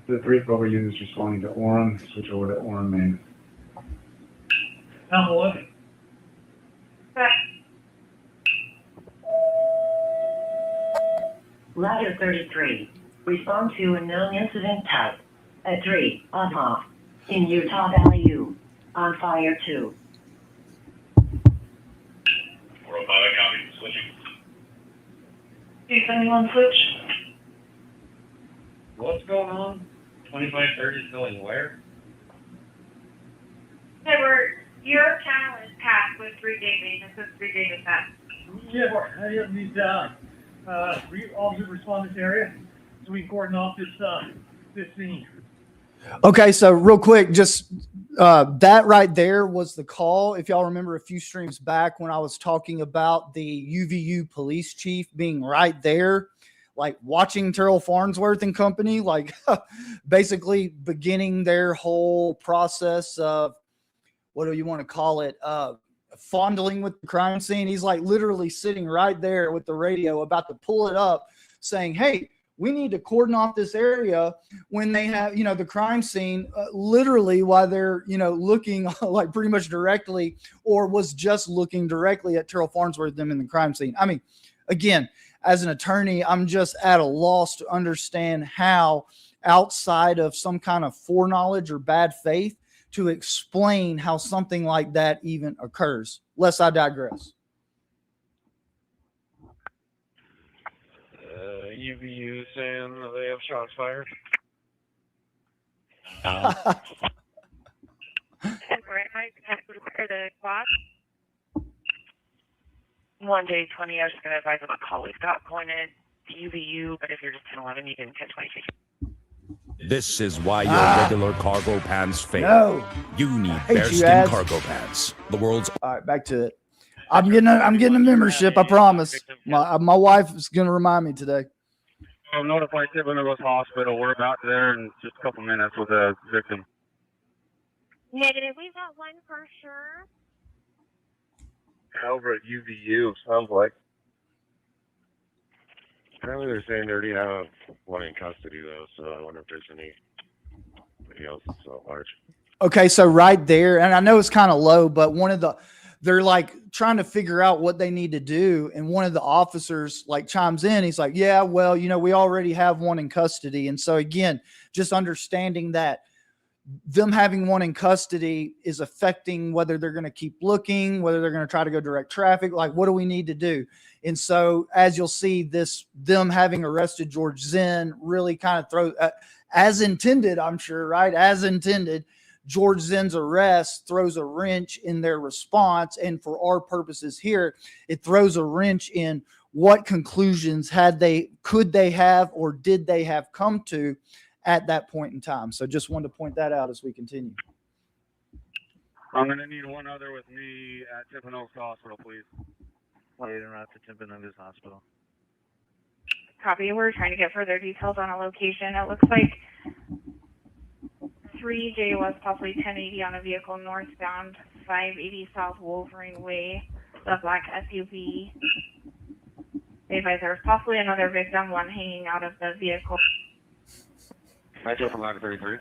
The 312 unit is responding to Orem. Switch over to Orem main. Alpha 11. Ladder 33. Respond to a known incident type. At 3, off in Utah Valley U. On fire 2. 405, I copy. Switching. Is anyone switch? What's going on? 2530 is going where? Hey, your channel is passed with 3-day maintenance. This is 3-day dispatch. Yeah, I have these, officers respond to this area, so we can cordon off this scene. Okay, so real quick, just that right there was the call. If y'all remember a few streams back when I was talking about the UVU police chief being right there, like watching Terrell Farnsworth and company, like basically beginning their whole process of, what do you want to call it? Fondling with the crime scene. He's like literally sitting right there with the radio about to pull it up saying, hey, we need to cordon off this area when they have, the crime scene, literally while they're, looking like pretty much directly, or was just looking directly at Terrell Farnsworth, them in the crime scene. I mean, again, as an attorney, I'm just at a loss to understand how, outside of some kind of foreknowledge or bad faith, to explain how something like that even occurs. Lest I digress. UVU saying they have shots fired. The clock. 1J20, I was going to advise on a call we've got going in to UVU, but if you're just 1011, you can catch my feet. This is why your regular cargo pants fail. No. You need Hate you, bearskin ads. cargo pants. The world's. All right, back to it. I'm getting a membership. I promise. My wife is gonna remind me today. I'm notified Tiverton Hospital. We're about there in just a couple minutes with a victim. Negative. We've got one for sure. Over at UVU, sounds like. Apparently they're saying they already have one in custody, though, so I wonder if there's anybody else that's so large. Okay, so right there, and I know it's kind of low, but they're like trying to figure out what they need to do, and one of the officers like chimes in. He's like, yeah, well, we already have one in custody. And so again, just understanding that them having one in custody is affecting whether they're going to keep looking, whether they're going to try to go direct traffic, like what do we need to do? And so as you'll see, them having arrested George Zinn really kind of throws, as intended, I'm sure, right? As intended, George Zinn's arrest throws a wrench in their response. And for our purposes here, it throws a wrench in what conclusions could they have, or did they have come to at that point in time. So just wanted to point that out as we continue. I'm going to need one other with me at Tiverton Hospital, please. Later on to Tiverton Hospital. Copy. We're trying to get further details on a location. It looks like 3J was possibly 1080 on a vehicle northbound, 580 South Wolverine Way, the black SUV. They advise there was possibly another victim, one hanging out of the vehicle. Metro from line 33.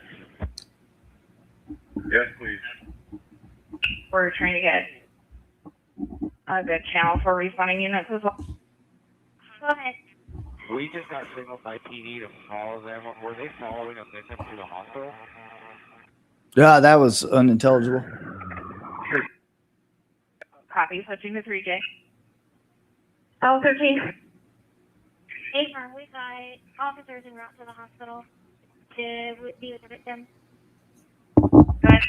Yes, please. We're trying to get a good channel for responding units as well. Go ahead. We just got signaled by PD to follow them. Were they following a victim to the hospital? Yeah, that was unintelligible. Copy. Switching to 3J. L13. Affirm, we've got officers en route to the hospital to be with the victim. Go ahead.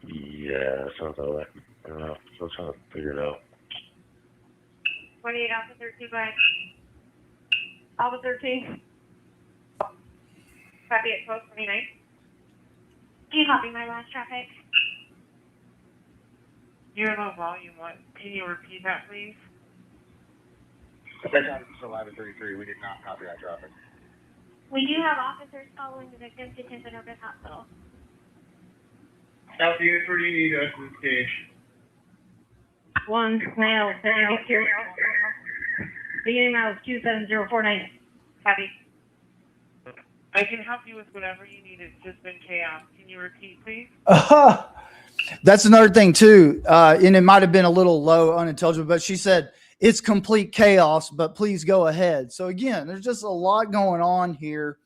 Yeah, sounds like that. I don't know. Still trying to figure it out. 28 Alpha 13, go ahead. Alpha 13. Copy at 1229. Do you copy my last traffic? You're low volume. What? Can you repeat that, please? That's on 1133. We did not copy that traffic. We do have officers following the victim to Tiverton Hospital. South units, where do you need us to stage? 1 male, here. Beginning now is 27049. Copy. I can help you with whatever you need. It's just been chaos. Can you repeat, please? That's another thing too. And it might have been a little low, unintelligible, but she said it's complete chaos, but please go ahead. So again, there's just a lot going on here.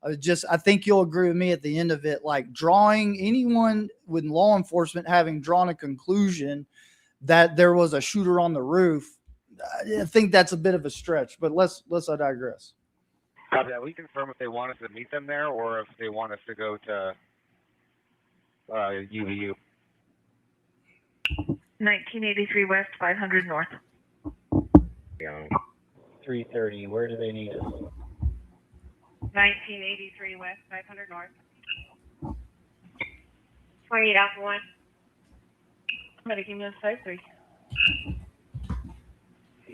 I think you'll agree with me at the end of it, like drawing anyone with law enforcement having drawn a conclusion that there was a shooter on the roof. I think that's a bit of a stretch, but let's digress. Copy that. We confirm if they want us to meet them there or if they want us to go to UVU. 1983 West, 500 North. Yeah. 330. Where do they need us? 1983 West, 500 North. 28 Alpha 1. Medicine is 53.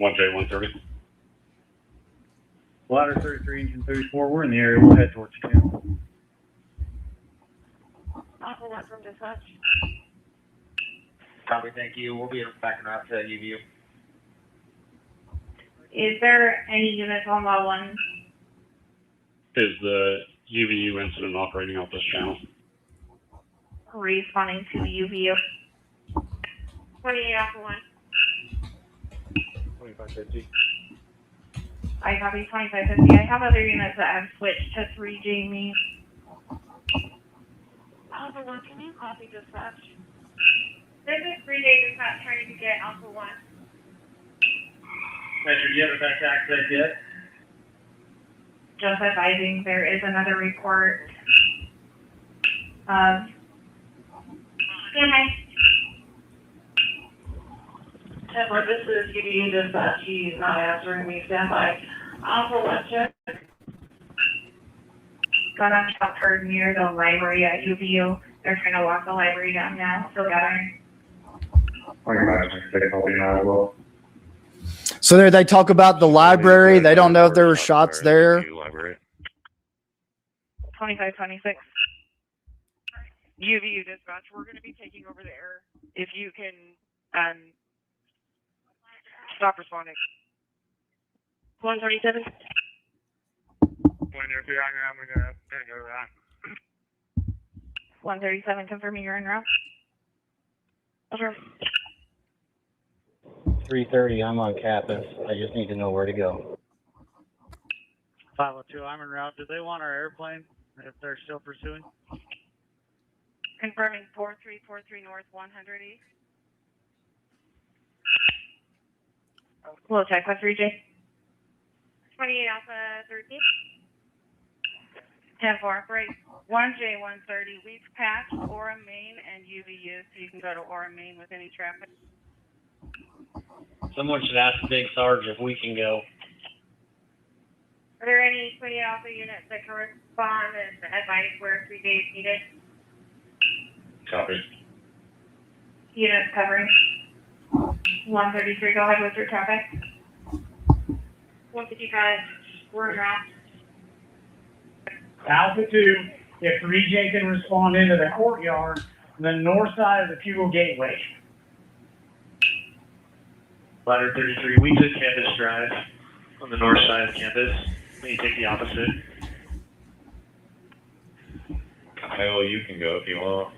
1J130. Ladder 33, engine 34. We're in the area. We'll head towards camp. Alpha 1 from dispatch. Copy, thank you. We'll be back out to UVU. Is there any units on law 1? Is the UVU incident operating off this channel? Responding to the UVU. 28 Alpha 1. 2550. I copy 2550. I have other units that have switched to 3J me. Alpha 1, can you copy dispatch? This is 3J dispatch trying to get Alpha 1. Metro, do you have a best access yet? just advising there is another report of Edward, this is UDU dispatch. He's not answering me. Stand by. Also, let's check. Got on Shopford near the library at UVU. They're trying to lock the library down now. Still gathering. I can imagine they help you now as well. So there they talk about the library. They don't know if there were shots there. 2526. UVU dispatch. We're going to be taking over the air. If you can stop responding. 137. 137, confirming you're en route. Over. 3:30, I'm on campus. I just need to know where to go. 502, I'm en route. Do they want our airplane if they're still pursuing? Confirming 4343 North 100 East. We'll check with 3J. 28 Alpha 13. 10-4, break. 1J 130. We've passed Orem, Maine and UVU, so you can go to Orem, Maine with any traffic. Someone should ask Big Sarge if we can go. Are there any 28 Alpha units that can respond and advise where 3 days needed? Copy. Units covering. 133, go ahead with your traffic. 155, we're en route. Alpha 2, if 3J can respond into the courtyard, the north side of the Fugal Gateway. Ladder 33, we took Campus Drive on the north side of campus. We take the opposite. Kyle, you can go if you want.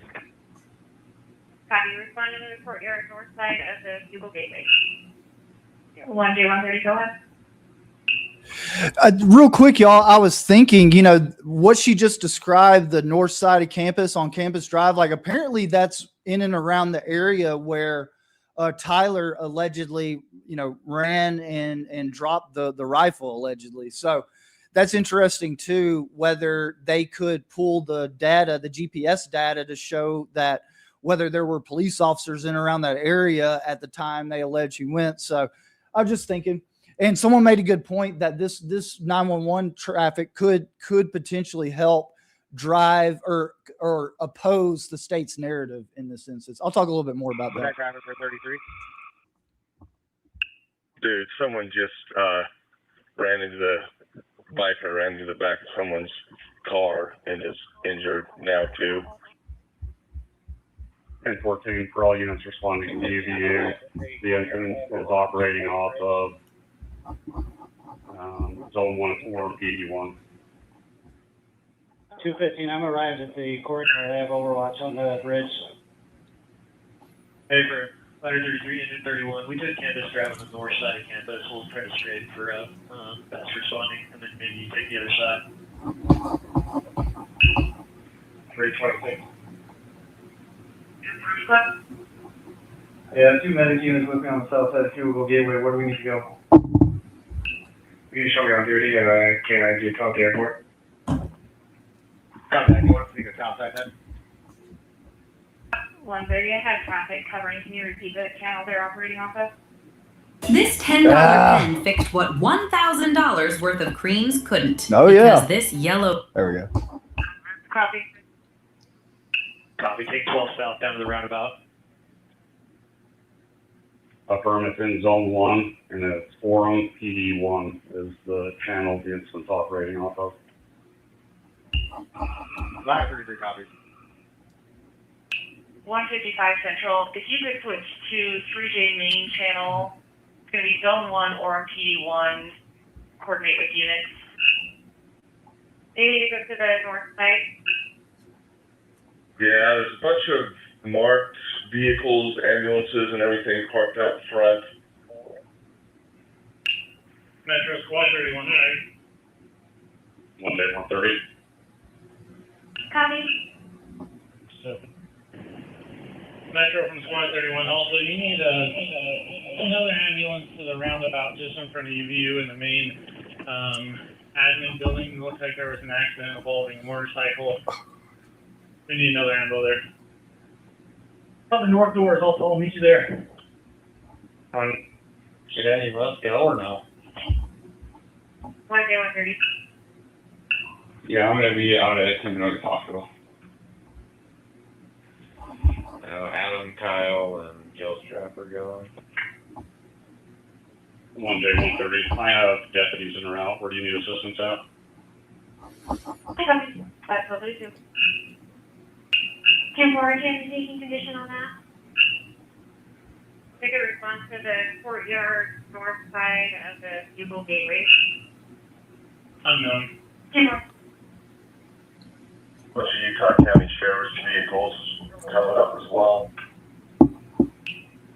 Copy, respond to the courtyard north side of the Fugal Gateway. 1J 130, go ahead. Real quick, y'all, I was thinking, you know, what she just described, the north side of campus on Campus Drive, like apparently that's in and around the area where Tyler allegedly, you know, ran and dropped the rifle allegedly. So that's interesting too, whether they could pull the data, the GPS data to show that whether there were police officers in around that area at the time they allege he went. So I was just thinking, and someone made a good point that this 911 traffic could potentially help drive or oppose the state's narrative in this instance. I'll talk a little bit more about that. Driver for 33. Dude, someone just ran into the biker, ran into the back of someone's car and is injured now too. 1014 for all units responding to UVU. The entrance is operating off of Zone 1 or PD1. 215, I'm arrived at the corridor. I have Overwatch on the bridge. Hey, for Ladder 33, Engine 31, we took Campus Drive on the north side of campus. We'll try to straight for fast responding, and then maybe you take the other side. 326. Yeah, 2 medic units with me on the south side of Fugal Gateway. Where do we need to go? You can show me on duty and K9G top the airport. Contact, you want to see the south side then? 130, I have traffic covering. Can you repeat the channel they're operating off of? This $10 pen fixed what $1,000 worth of creams couldn't. Oh, yeah. Because this yellow... There we go. Copy. Copy, take 12 south down to the roundabout. Affirm, it's in Zone 1, and it's Forum PD1 is the channel the incident's operating off of. Ladder 33 copies. 155 Central. If you could switch to 3J main channel, it's going to be Zone 1 or PD1. Coordinate with units. They need to go to the north side. Yeah, there's a bunch of marked vehicles, ambulances, and everything parked out front. Metro Squad 31, right? 1day 130. Copy. Metro from Squad 31. Also, you need another ambulance to the roundabout just in front of UVU in the main admin building. Looks like there was an accident involving a motorcycle. We need another ambo there. Up the north door is also, I'll meet you there. Should any of us go or no? Wednesday, 1:30. Yeah, I'm gonna be out at Timberlake Hospital. Adam, Kyle, and Jill Strap are going. 1J130. I have deputies in route. Where do you need assistance at? Okay, that's lovely too. 10-4, taking condition on that. Take a response to the courtyard north side of the Bugle Gateway. Unknown. 10-4. Bunch of Utah County Sheriff's vehicles coming up as well.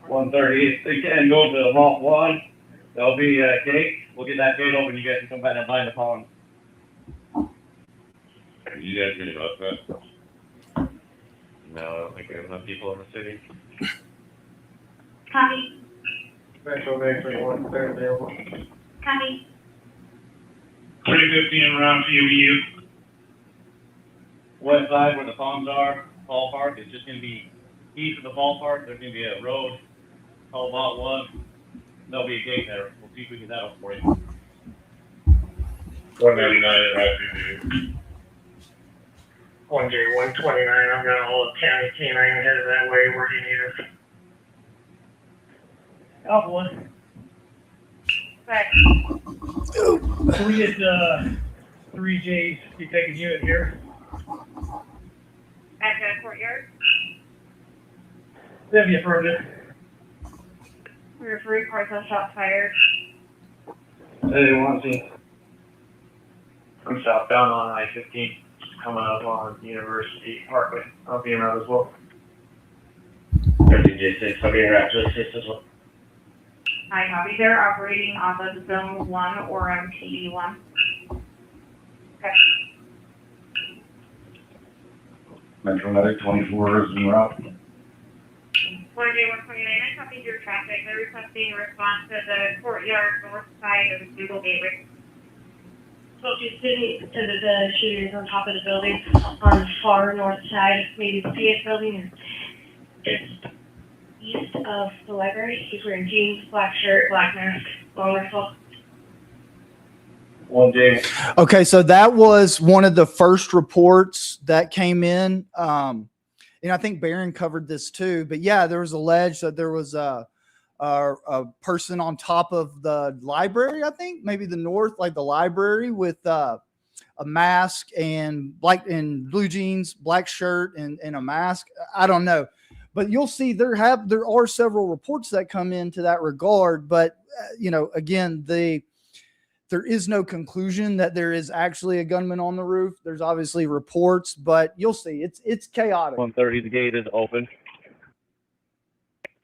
1:30. If they can go to Vault 1, there'll be a gate. We'll get that gate open. You guys can come back and bind the pond. You guys gonna go up that? No, I don't think we have enough people in the city. Copy. Special Bay 21, third available. Copy. 350 en route to UVU. West side where the ponds are, ballpark, it's just gonna be east of the ballpark. There's gonna be a road called Vault 1. There'll be a gate there. We'll see if we can get that up for you. 199 at IPV. 1J129. I'm gonna hold a county canine headed that way. Where do you need us? Alpha 1. Right. Can we get 3J's detective unit here? At the courtyard. That'd be affirmative. We were 3 cars on shots fired. Hey, 1C. I'm southbound on I-15, coming up on University Parkway. I'll be around as well. 13J6, I'll be around to assist as well. I copy. They're operating off of Zone 1 or PD1. Okay. Metro Medic 24 is en route. 1J129, I copied your traffic. They're requesting a response to the courtyard north side of the Bugle Gateway. Spoke to Sydney, said that the shooter is on top of the building on the far north side, maybe the PS building, and just east of the library. He's wearing jeans, black shirt, black mask, long rifle. 1J. Okay, so that was one of the first reports that came in. And I think Barron covered this too. But yeah, there was alleged that there was a person on top of the library, I think, maybe the north, like the library, with a mask and blue jeans, black shirt, and a mask. I don't know. But you'll see there are several reports that come into that regard. But, again, there is no conclusion that there is actually a gunman on the roof. There's obviously reports, but you'll see it's chaotic. 130, the gate is open.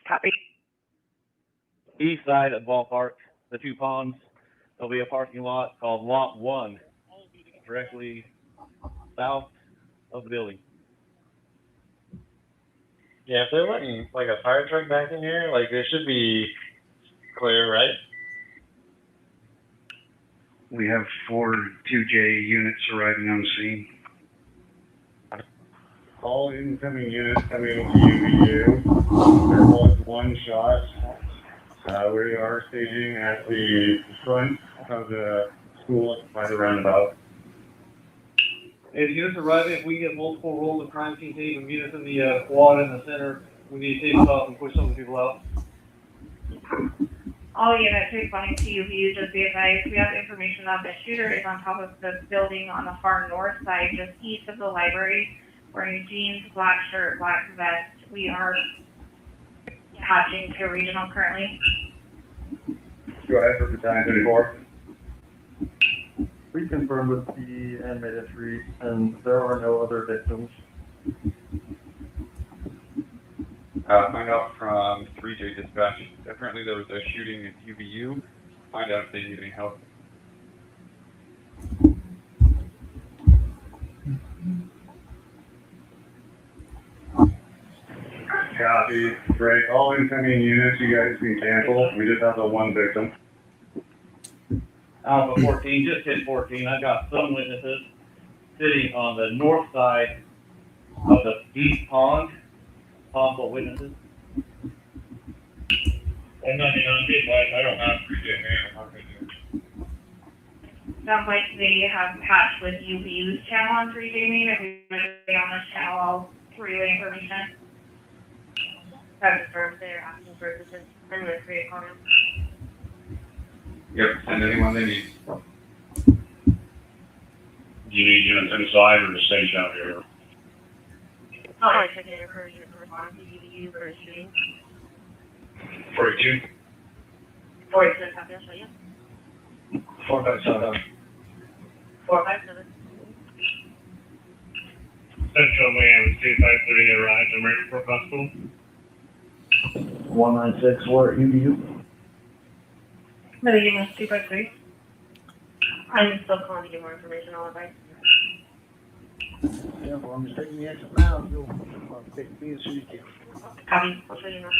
Copy. East side of the ballpark, the 2 ponds, there'll be a parking lot called Lot 1, directly south of the building. Yeah, if they're letting like a fire truck back in here, like it should be clear, right? We have 4 2J units arriving on scene. All incoming units coming into UVU. There was 1 shot. We are staging at the front of the school by the roundabout. As units arriving, if we get multiple rolls of crime scene tape and meet us in the quad in the center, we need to take this off and push some of the people out. All units responding to UVU, just be advised, we have information that the shooter is on top of the building on the far north side, just east of the library, wearing jeans, black shirt, black vest. We are hatching to regional currently. Go ahead for battalion 34. We confirmed with the animated entry, and there are no other victims. Find out from 3J dispatch. Apparently there was a shooting at UVU. Find out if they need any help. Copy. Break. All incoming units, you guys can cancel. We just have the 1 victim. Alpha 14, just hit 14. I've got some witnesses sitting on the north side of the east pond, possible witnesses. 199, I don't have 3J main. Sounds like they have patched with UVU's channel on 3J main. If we want to be on this channel, all three-way information. That's confirmed they're asking for assistance and the create comment. Yep, send anyone they need. Do you need units inside or the station out here? Oh, checking your version for response to UVU for shooting. 42. 47 copy, I'll show you. 457. 457. Central Miami 253 arrived in Marysville Hospital. 196, we're at UVU. Metagaming 253. I'm still calling to get more information on advice. Yeah, well, I'm just taking the exit now. You'll take me as soon as you can. Copy, I'll show you now.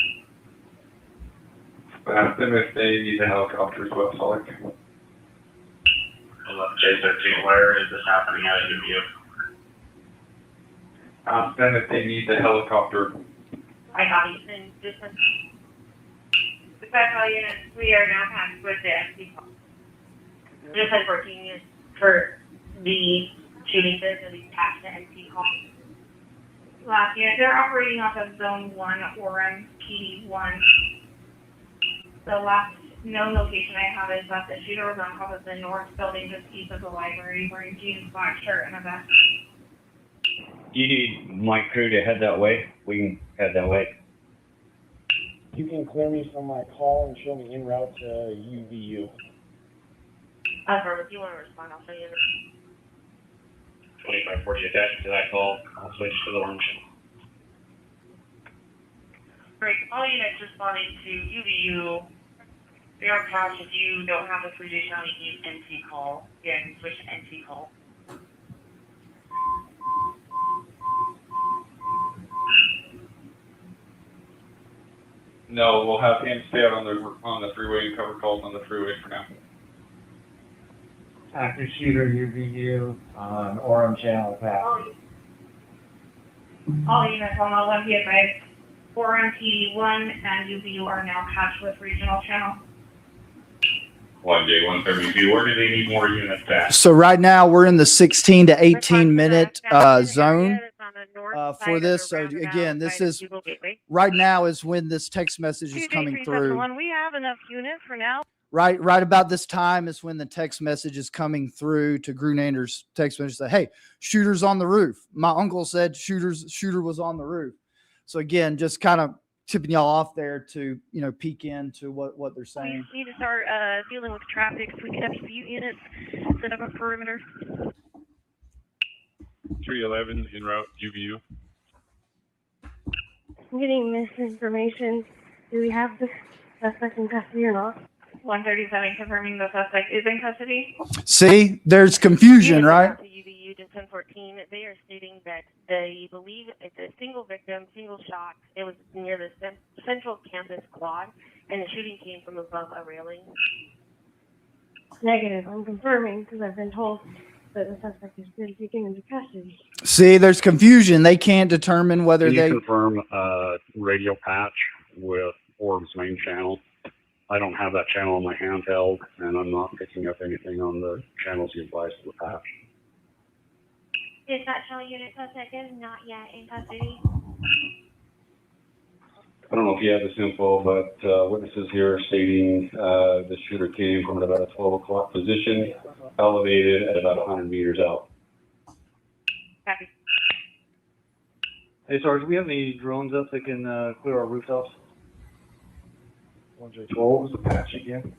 Ask them if they need the helicopters, what solid. J13, where is this happening at UVU? Ask them if they need the helicopter. I copy. And just that's all units. We are now patched with the SD call. Just had 14 units for the shooting this and we patched the SD call. Last unit, they're operating off of Zone 1 or PD1. The last known location I have is that the shooter was on top of the north building just east of the library wearing jeans, black shirt, and a vest. You need my crew to head that way? We can head that way. You can clear me from my call and show me en route to UVU. If you want to respond, I'll show you. 2540 attached to that call. I'll switch to the orange. Great. All units responding to UVU. They are patched. If you don't have the 3J channel, you can use NT call. Again, switch to NT call. No, we'll have him stay out on the freeway and cover calls on the freeway for now. Active shooter UVU on Orem channel path. All units on the Olympia side, 4MPD1 and UVU are now patched with regional channel. 1J132, where do they need more units at? So right now we're in the 16 to 18 minute zone for this. So again, this is right now is when this text message is coming through. We have enough units for now. Right about this time is when the text message is coming through to Grunander's text message. Say, hey, shooter's on the roof. My uncle said shooter was on the roof. So again, just kind of tipping y'all off there to, peek into what they're saying. We need to start dealing with traffic. If we could have a few units set up a perimeter. 311 en route UVU. I'm getting misinformation. Do we have the suspect in custody or not? 137 confirming the suspect is in custody. See, there's confusion, right? UVU to 1014. They are stating that they believe it's a single victim, single shot. It was near the central campus quad, and the shooting came from above a railing. Negative. I'm confirming because I've been told that the suspect has been taken into custody. See, there's confusion. They can't determine whether Can they you confirm radio patch with Orb's main channel? I don't have that channel on my handheld, and I'm not picking up anything on the channels you advised to the patch. Is that channel unit suspect is not yet in custody? I don't know if you have this info, but witnesses here stating the shooter came from about a 12 o'clock position, elevated at about 100 meters out. Copy. Hey, Sarge, do we have any drones up that can clear our rooftops? 1J12, what was the patch again?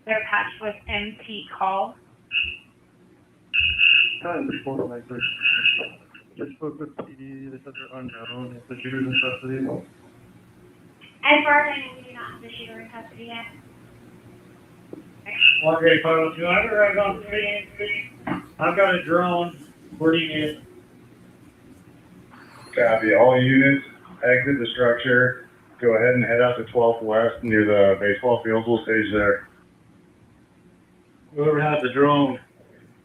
They're patched with NT call. Report like this. Just spoke with PD, they said they're unknown, if the shooter's in custody. As far as I know, we do not have the shooter in custody yet. 1J502, I've arrived on 383. I've got a drone. Where do you need it? Copy. All units, exit the structure. Go ahead and head out to 12th West near the baseball fields. We'll stage there. whoever has the drone,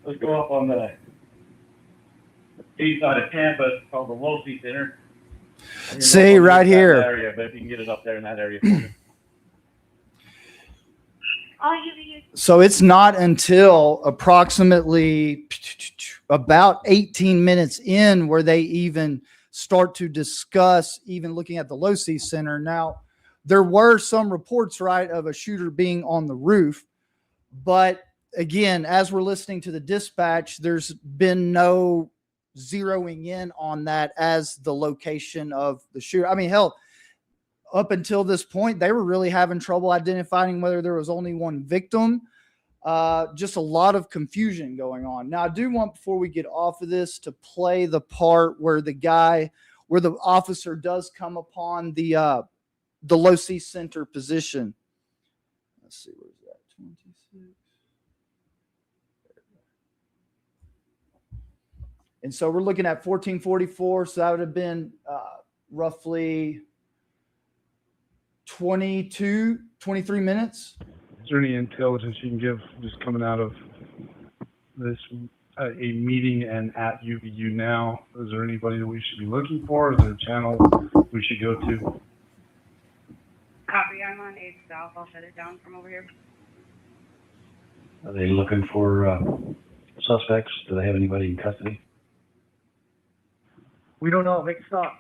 let's go up on the east side of Tampa. It's called the Losi Center. See, right here. Area, but if you can get it up there in that area for me. So it's not until approximately about 18 minutes in where they even start to discuss even looking at the Losi Center. Now, there were some reports, right, of a shooter being on the roof. But again, as we're listening to the dispatch, there's been no zeroing in on that as the location of the shooter. I mean, hell, up until this point, they were really having trouble identifying whether there was only one victim. Just a lot of confusion going on. Now, I do want, before we get off of this, to play the part where the officer does come upon the Losi Center position. Let's see, where's that? 26. And so we're looking at 1444. So that would have been roughly 23 minutes. Is there any intelligence you can give just coming out of this a meeting and at UVU now? Is there anybody that we should be looking for? Is there a channel we should go to? Copy, I'm on 8 South. I'll shut it down from over here. Are they looking for suspects? Do they have anybody in custody? We don't know. Make a stop.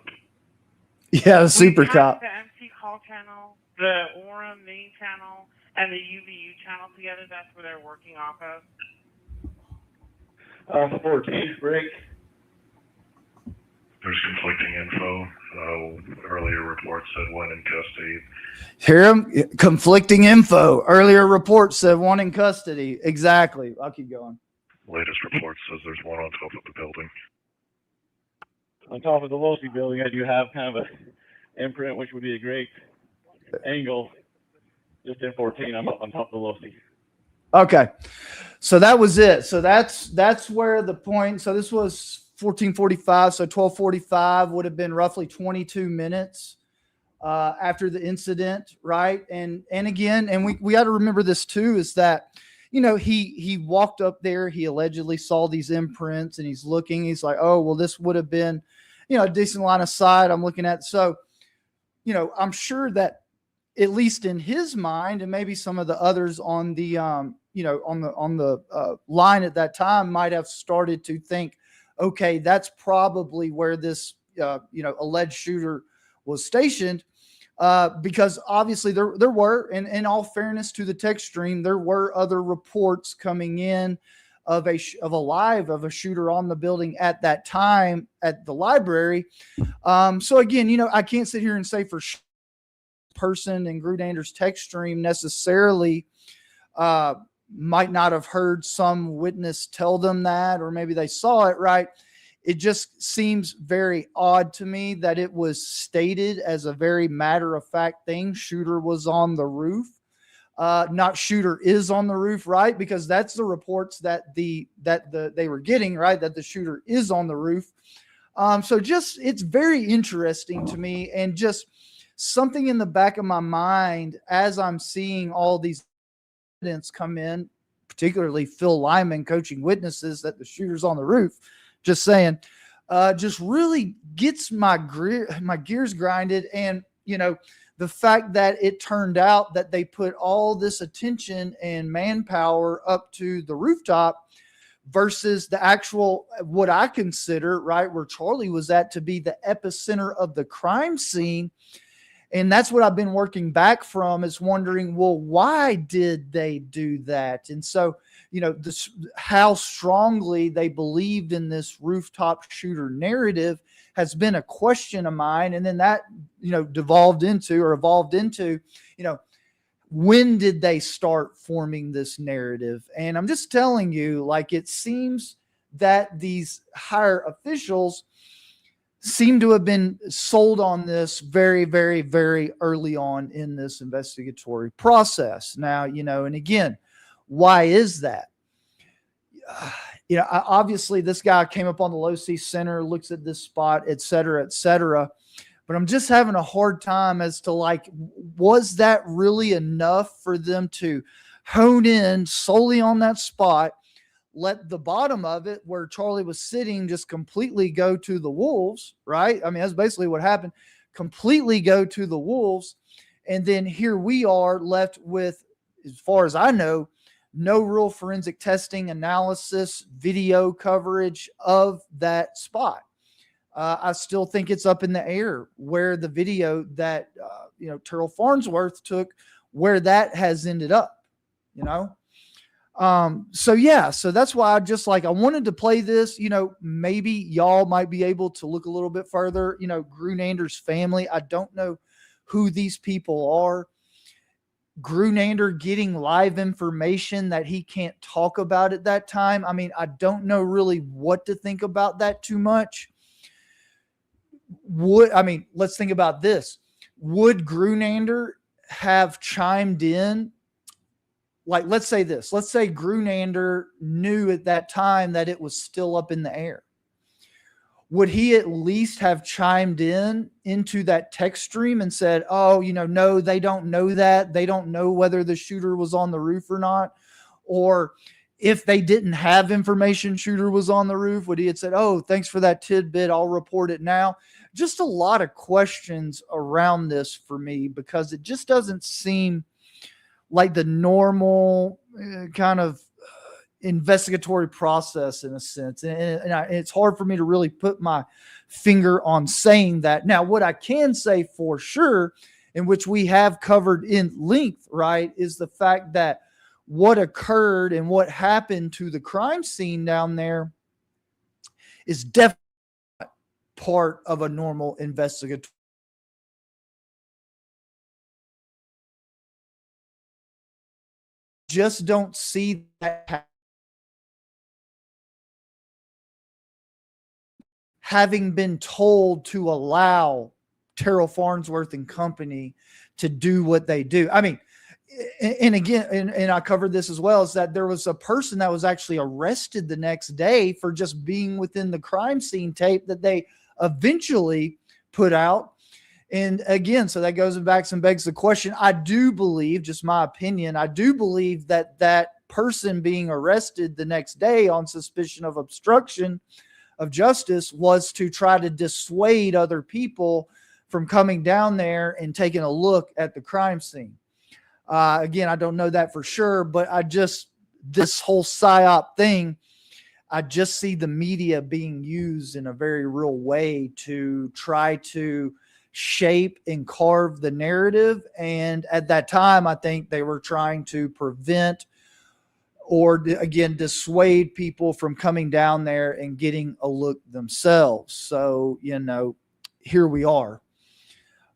Yeah, the super We have cop. the MC call channel, the Orem main channel, and the UVU channel together. That's where they're working off of. 14, break. There's conflicting info. Earlier reports said one in custody. Hear him? Conflicting info. Earlier reports said one in custody. Exactly. I'll keep going. Latest report says there's one on top of the building. On top of the Losi building, I do have kind of a imprint, which would be a great angle. Just in 14, I'm up on top of the Losi. Okay. So that was it. So that's where the point. So this was 1445. So 1245 would have been roughly 22 minutes after the incident, right? And again, and we got to remember this too, is that, you know, he walked up there, he allegedly saw these imprints, and he's looking, he's like, oh, well, this would have been, you know, a decent line of sight I'm looking at. So, you know, I'm sure that at least in his mind, and maybe some of the others on the, you know, on the line at that time might have started to think, okay, that's probably where this, you know, alleged shooter was stationed. Because obviously there were, and in all fairness to the text stream, there were other reports coming in of a shooter on the building at that time at the library. So again, you know, I can't sit here and say for sure person in Grunander's text stream necessarily might not have heard some witness tell them that, or maybe they saw it, right? It just seems very odd to me that it was stated as a very matter-of-fact thing. Shooter was on the roof, not shooter is on the roof, right? Because that's the reports that they were getting, right? That the shooter is on the roof. So just, it's very interesting to me, and just something in the back of my mind as I'm seeing all these evidence come in, particularly Phil Lyman coaching witnesses that the shooter's on the roof. Just saying, just really gets my gears grinded. And, you know, the fact that it turned out that they put all this attention and manpower up to the rooftop versus the actual, what I consider, right, where Charlie was at, to be the epicenter of the crime scene. And that's what I've been working back from, is wondering, well, why did they do that? And so, you know, this, how strongly they believed in this rooftop shooter narrative has been a question of mine. And then that, you know, evolved into, you know, when did they start forming this narrative? And I'm just telling you, like, it seems that these higher officials seem to have been sold on this very, very, very early on in this investigatory process. Now, you know, and again, why is that? You know, obviously this guy came up on the Losi Center, looks at this spot, et cetera, but I'm just having a hard time as to, like, was that really enough for them to hone in solely on that spot, let the bottom of it where Charlie was sitting just completely go to the wolves, right? I mean, that's basically what happened. Completely go to the wolves. And then here we are left with, as far as I know, no real forensic testing, analysis, video coverage of that spot. I still think it's up in the air where the video that, Terrell Farnsworth took, where that has ended up, So that's why I wanted to play this. Maybe y'all might be able to look a little bit further. Grunander's family, I don't know who these people are. Grunander getting live information that he can't talk about at that time. I mean, I don't know really what to think about that too much. Let's think about this. Would Grunander have chimed in? Like, let's say Grunander knew at that time that it was still up in the air. Would he at least have chimed into that text stream and said, oh, no, they don't know that. They don't know whether the shooter was on the roof or not. Or if they didn't have information shooter was on the roof, would he have said, oh, thanks for that tidbit, I'll report it now? Just a lot of questions around this for me, because it just doesn't seem like the normal kind of investigatory process in a sense. And it's hard for me to really put my finger on saying that. Now, what I can say for sure, in which we have covered in length, right, is the fact that what occurred and what happened to the crime scene down there is definitely part of a normal investigatory. Just don't see that having been told to allow Terrell Farnsworth and company to do what they do. I mean, and again, and I covered this as well, is that there was a person that was actually arrested the next day for just being within the crime scene tape that they eventually put out. And again, so that goes back and begs the question. I do believe, just my opinion, I do believe that that person being arrested the next day on suspicion of obstruction of justice was to try to dissuade other people from coming down there and taking a look at the crime scene. Again, I don't know that for sure, but this whole PSYOP thing, I just see the media being used in a very real way to try to shape and carve the narrative. And at that time, I think they were trying to prevent or, again, dissuade people from coming down there and getting a look themselves. So, here we are.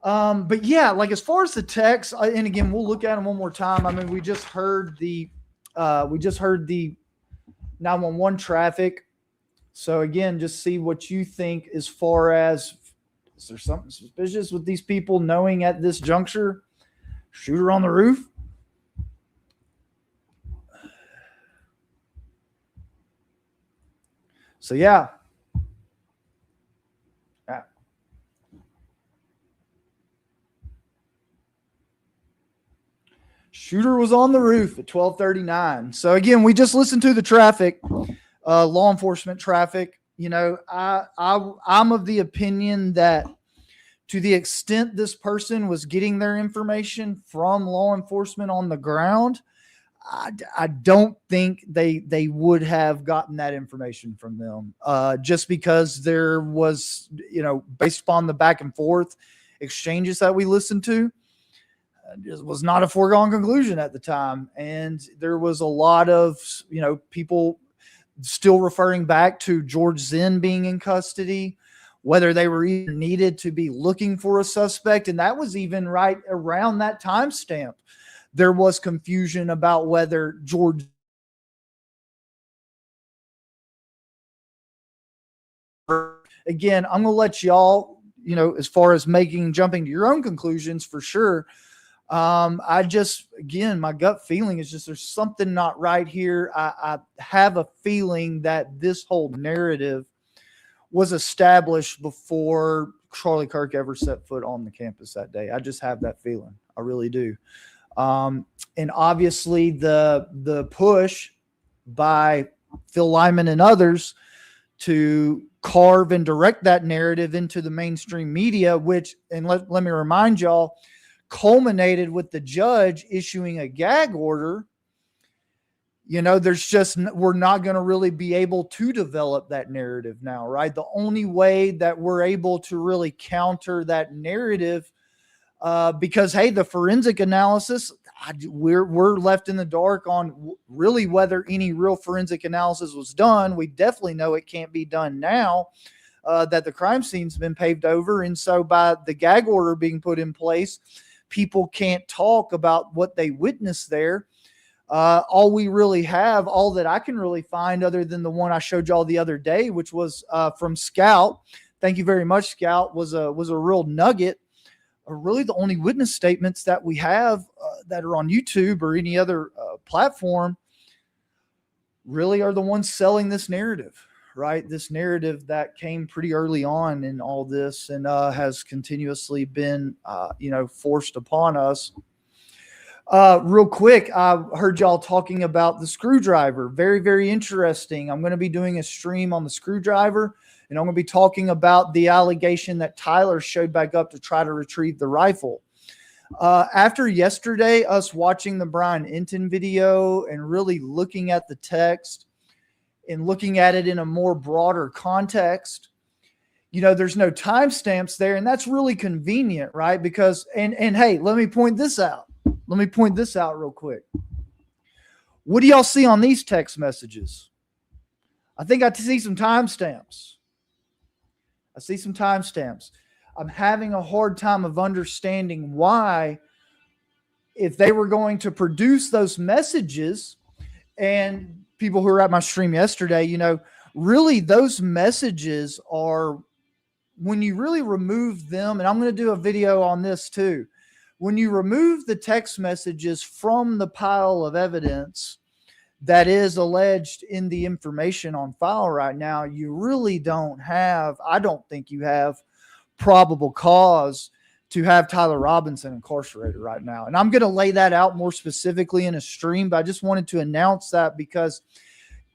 But yeah, like as far as the text, and again, we'll look at them one more time. I mean, we just heard the 911 traffic. So again, just see what you think as far as, is there something suspicious with these people knowing at this juncture, shooter on the roof? So yeah. Shooter was on the roof at 12:39. So again, we just listened to the traffic, law enforcement traffic. I'm of the opinion that to the extent this person was getting their information from law enforcement on the ground, I don't think they would have gotten that information from them, just because there was, based upon the back and forth exchanges that we listened to, it was not a foregone conclusion at the time. And there was a lot of, people still referring back to George Zinn being in custody, whether they were even needed to be looking for a suspect. And that was even right around that timestamp. There was confusion about whether George. Again, I'm going to let y'all, as far as jumping to your own conclusions for sure. Again, my gut feeling is just there's something not right here. I have a feeling that this whole narrative was established before Charlie Kirk ever set foot on the campus that day. I just have that feeling. I really do. And obviously the push by Phil Lyman and others to carve and direct that narrative into the mainstream media, which, and let me remind y'all, culminated with the judge issuing a gag order. We're not going to really be able to develop that narrative now, right? The only way that we're able to really counter that narrative, because, hey, the forensic analysis, we're left in the dark on really whether any real forensic analysis was done. We definitely know it can't be done now that the crime scene's been paved over. And so by the gag order being put in place, people can't talk about what they witnessed there. All we really have, all that I can really find other than the one I showed y'all the other day, which was from Scout. Thank you very much, Scout, was a real nugget. Really the only witness statements that we have that are on YouTube or any other platform really are the ones selling this narrative, right? This narrative that came pretty early on in all this and has continuously been, forced upon us. Real quick, I heard y'all talking about the screwdriver. Very, very interesting. I'm going to be doing a stream on the screwdriver, and I'm going to be talking about the allegation that Tyler showed back up to try to retrieve the rifle. After yesterday, us watching the Brian Enton video and really looking at the text and looking at it in a more broader context, there's no timestamps there, and that's really convenient, right? Because, and hey, let me point this out. Let me point this out real quick. What do y'all see on these text messages? I think I see some timestamps. I see some timestamps. I'm having a hard time of understanding why, if they were going to produce those messages, and people who were at my stream yesterday, really those messages are, when you really remove them, and I'm going to do a video on this too, when you remove the text messages from the pile of evidence that is alleged in the information on file right now, you really don't have, I don't think you have probable cause to have Tyler Robinson incarcerated right now. And I'm going to lay that out more specifically in a stream, but I just wanted to announce that because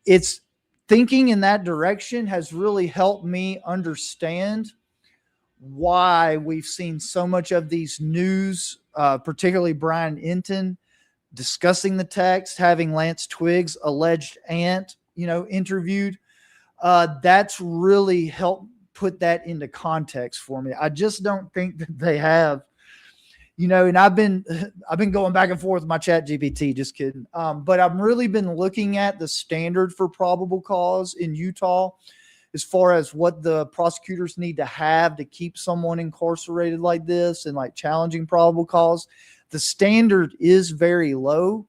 it's thinking in that direction has really helped me understand why we've seen so much of these news, particularly Brian Enton discussing the text, having Lance Twiggs' alleged aunt, interviewed. That's really helped put that into context for me. I just don't think that they have, and I've been going back and forth with my Chat GPT, just kidding. But I've really been looking at the standard for probable cause in Utah, as far as what the prosecutors need to have to keep someone incarcerated like this and like challenging probable cause. The standard is very low.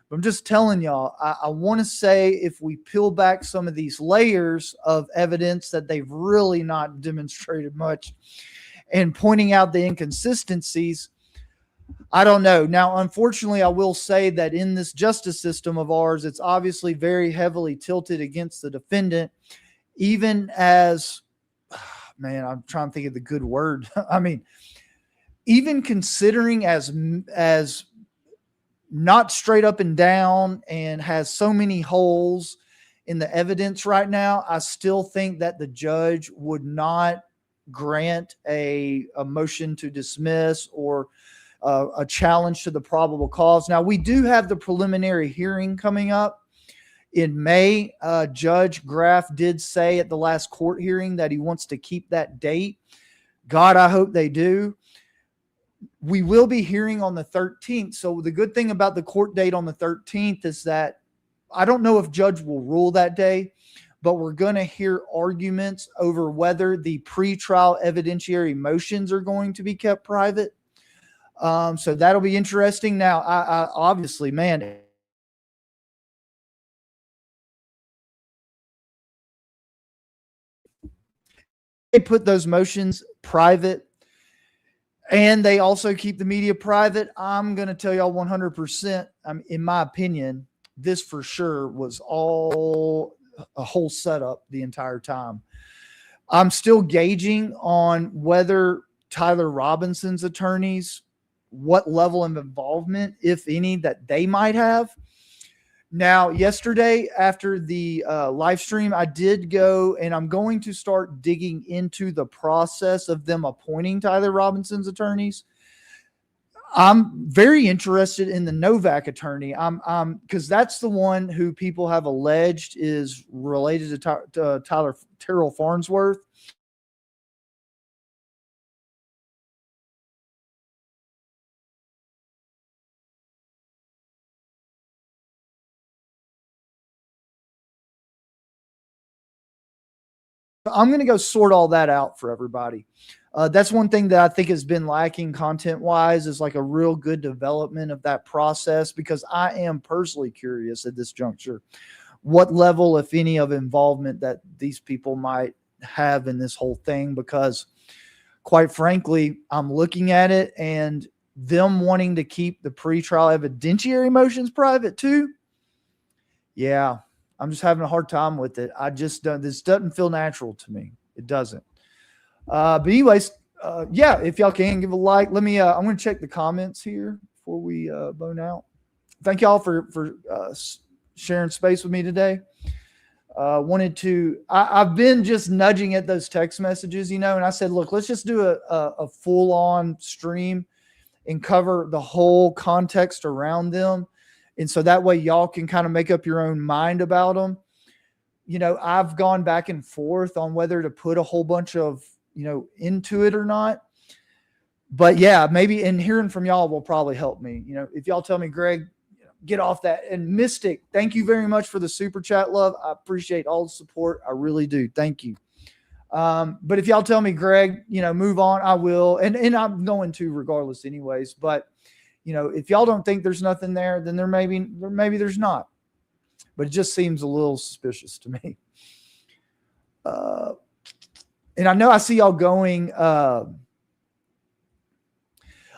But I'm just telling y'all, I want to say if we peel back some of these layers of evidence that they've really not demonstrated much and pointing out the inconsistencies, I don't know. Now, unfortunately, I will say that in this justice system of ours, it's obviously very heavily tilted against the defendant. Even as, man, I'm trying to think of the good word. I mean, even considering as not straight up and down and has so many holes in the evidence right now, I still think that the judge would not grant a motion to dismiss or a challenge to the probable cause. Now, we do have the preliminary hearing coming up in May. Judge Graff did say at the last court hearing that he wants to keep that date. God, I hope they do. We will be hearing on the 13th. So the good thing about the court date on the 13th is that I don't know if judge will rule that day, but we're going to hear arguments over whether the pretrial evidentiary motions are going to be kept private. So that'll be interesting. Now, I obviously, man, they put those motions private and they also keep the media private, I'm going to tell y'all 100%, in my opinion, this for sure was all a whole setup the entire time. I'm still gauging on whether Tyler Robinson's attorneys what level of involvement, if any, that they might have. Now, yesterday after the live stream, I did go, and I'm going to start digging into the process of them appointing Tyler Robinson's attorneys. I'm very interested in the Novak attorney. I'm because that's the one who people have alleged is related to Terrell Farnsworth. I'm going to go sort all that out for everybody. That's one thing that I think has been lacking content wise, is like a real good development of that process, because I am personally curious at this juncture what level, if any, of involvement that these people might have in this whole thing, because quite frankly, I'm looking at it and them wanting to keep the pretrial evidentiary motions private too. Yeah, I'm just having a hard time with it. I just don't, this doesn't feel natural to me. It doesn't. But anyways, yeah, if y'all can give a like, let me, I'm going to check the comments here before we bone out. Thank y'all for sharing space with me today. I've been just nudging at those text messages, and I said, look, let's just do a full on stream and cover the whole context around them. And so that way y'all can kind of make up your own mind about them. I've gone back and forth on whether to put a whole bunch of, into it or not. But yeah, maybe, and hearing from y'all will probably help me. If y'all tell me, Greg, get off that. And Mystic, thank you very much for the super chat, love. I appreciate all the support. I really do. Thank you. But if y'all tell me, Greg, move on, I will. And I'm going to regardless anyways. But, if y'all don't think there's nothing there, then maybe there's not. But it just seems a little suspicious to me. And I know I see y'all going,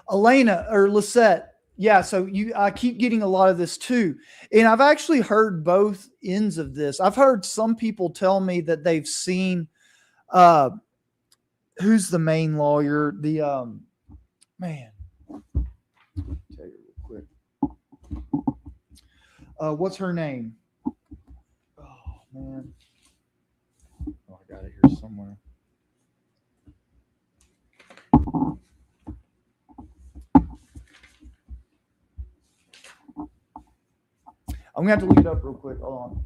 Elena or Lisette. Yeah. So I keep getting a lot of this too. And I've actually heard both ends of this. I've heard some people tell me that they've seen, who's the main lawyer? The, man, tell you real quick. What's her name? Oh man. Oh, I got it here somewhere. I'm going to have to look it up real quick. Hold on.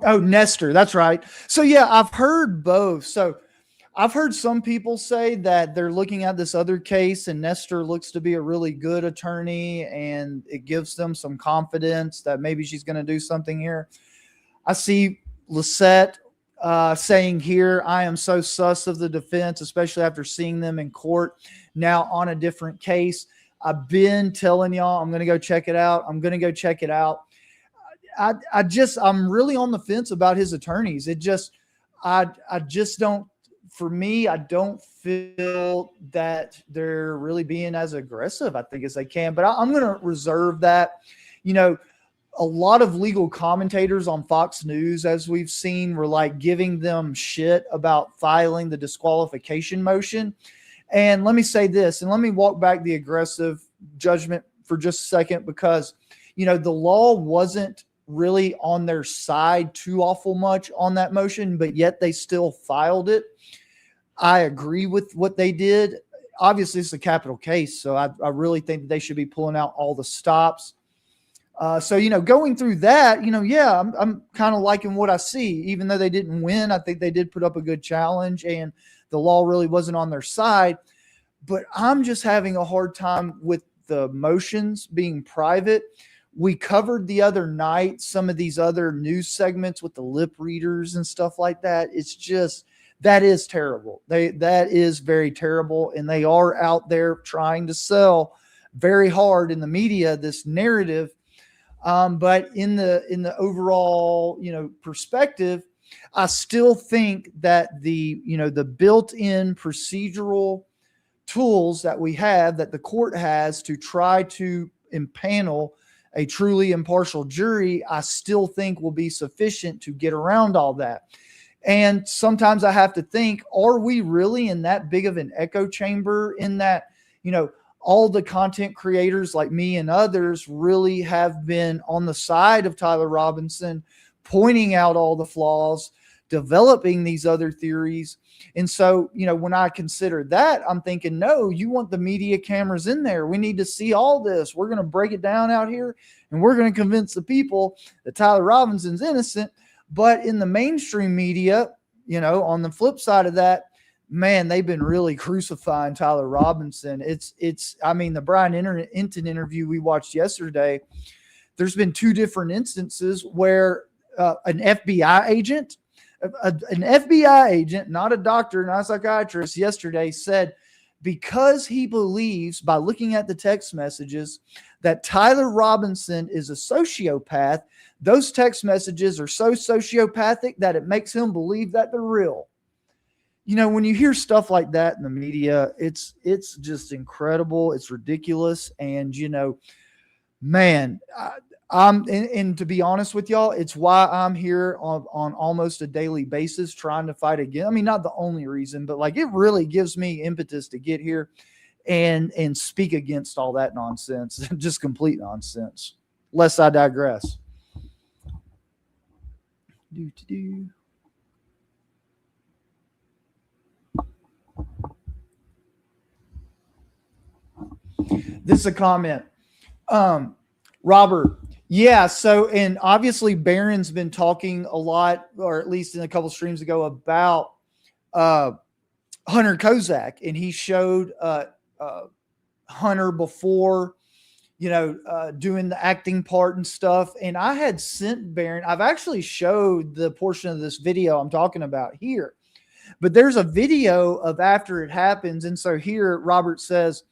Oh, Nestor. That's right. So yeah, I've heard both. So I've heard some people say that they're looking at this other case and Nestor looks to be a really good attorney and it gives them some confidence that maybe she's going to do something here. I see Lisette saying here, I am so sus of the defense, especially after seeing them in court now on a different case. I've been telling y'all, I'm going to go check it out. I'm really on the fence about his attorneys. I just don't, for me, I don't feel that they're really being as aggressive, I think, as they can, but I'm going to reserve that. A lot of legal commentators on Fox News, as we've seen, were like giving them shit about filing the disqualification motion. And let me say this, and let me walk back the aggressive judgment for just a second, because, the law wasn't really on their side too awful much on that motion, but yet they still filed it. I agree with what they did. Obviously, it's a capital case, so I really think that they should be pulling out all the stops. So, going through that, yeah, I'm kind of liking what I see. Even though they didn't win, I think they did put up a good challenge, and the law really wasn't on their side. But I'm just having a hard time with the motions being private. We covered the other night some of these other news segments with the lip readers and stuff like that. It's just, that is terrible. That is very terrible. And they are out there trying to sell very hard in the media, this narrative. But in the overall, perspective, I still think that the built-in procedural tools that we have, that the court has to try to impanel a truly impartial jury, I still think will be sufficient to get around all that. And sometimes I have to think, are we really in that big of an echo chamber, in that, all the content creators like me and others really have been on the side of Tyler Robinson, pointing out all the flaws, developing these other theories. And so, when I consider that, I'm thinking, no, you want the media cameras in there. We need to see all this. We're going to break it down out here, and we're going to convince the people that Tyler Robinson's innocent. But in the mainstream media, on the flip side of that, man, they've been really crucifying Tyler Robinson. The Brian Enton interview we watched yesterday, there's been two different instances where an FBI agent, not a doctor, not a psychiatrist, yesterday said, because he believes, by looking at the text messages, that Tyler Robinson is a sociopath, those text messages are so sociopathic that it makes him believe that they're real. When you hear stuff like that in the media, it's just incredible. It's ridiculous. And, man, and to be honest with y'all, it's why I'm here on almost a daily basis trying to fight again. I mean, not the only reason, but like, it really gives me impetus to get here and speak against all that nonsense, just complete nonsense. Lest I digress. This is a comment. Robert, yeah, so, and obviously Barron's been talking a lot, or at least in a couple streams ago, about Hunter Kozak, and he showed Hunter before, doing the acting part and stuff. And I had sent Barron, I've actually showed the portion of this video I'm talking about here, but there's a video of after it happens. And so here Robert says,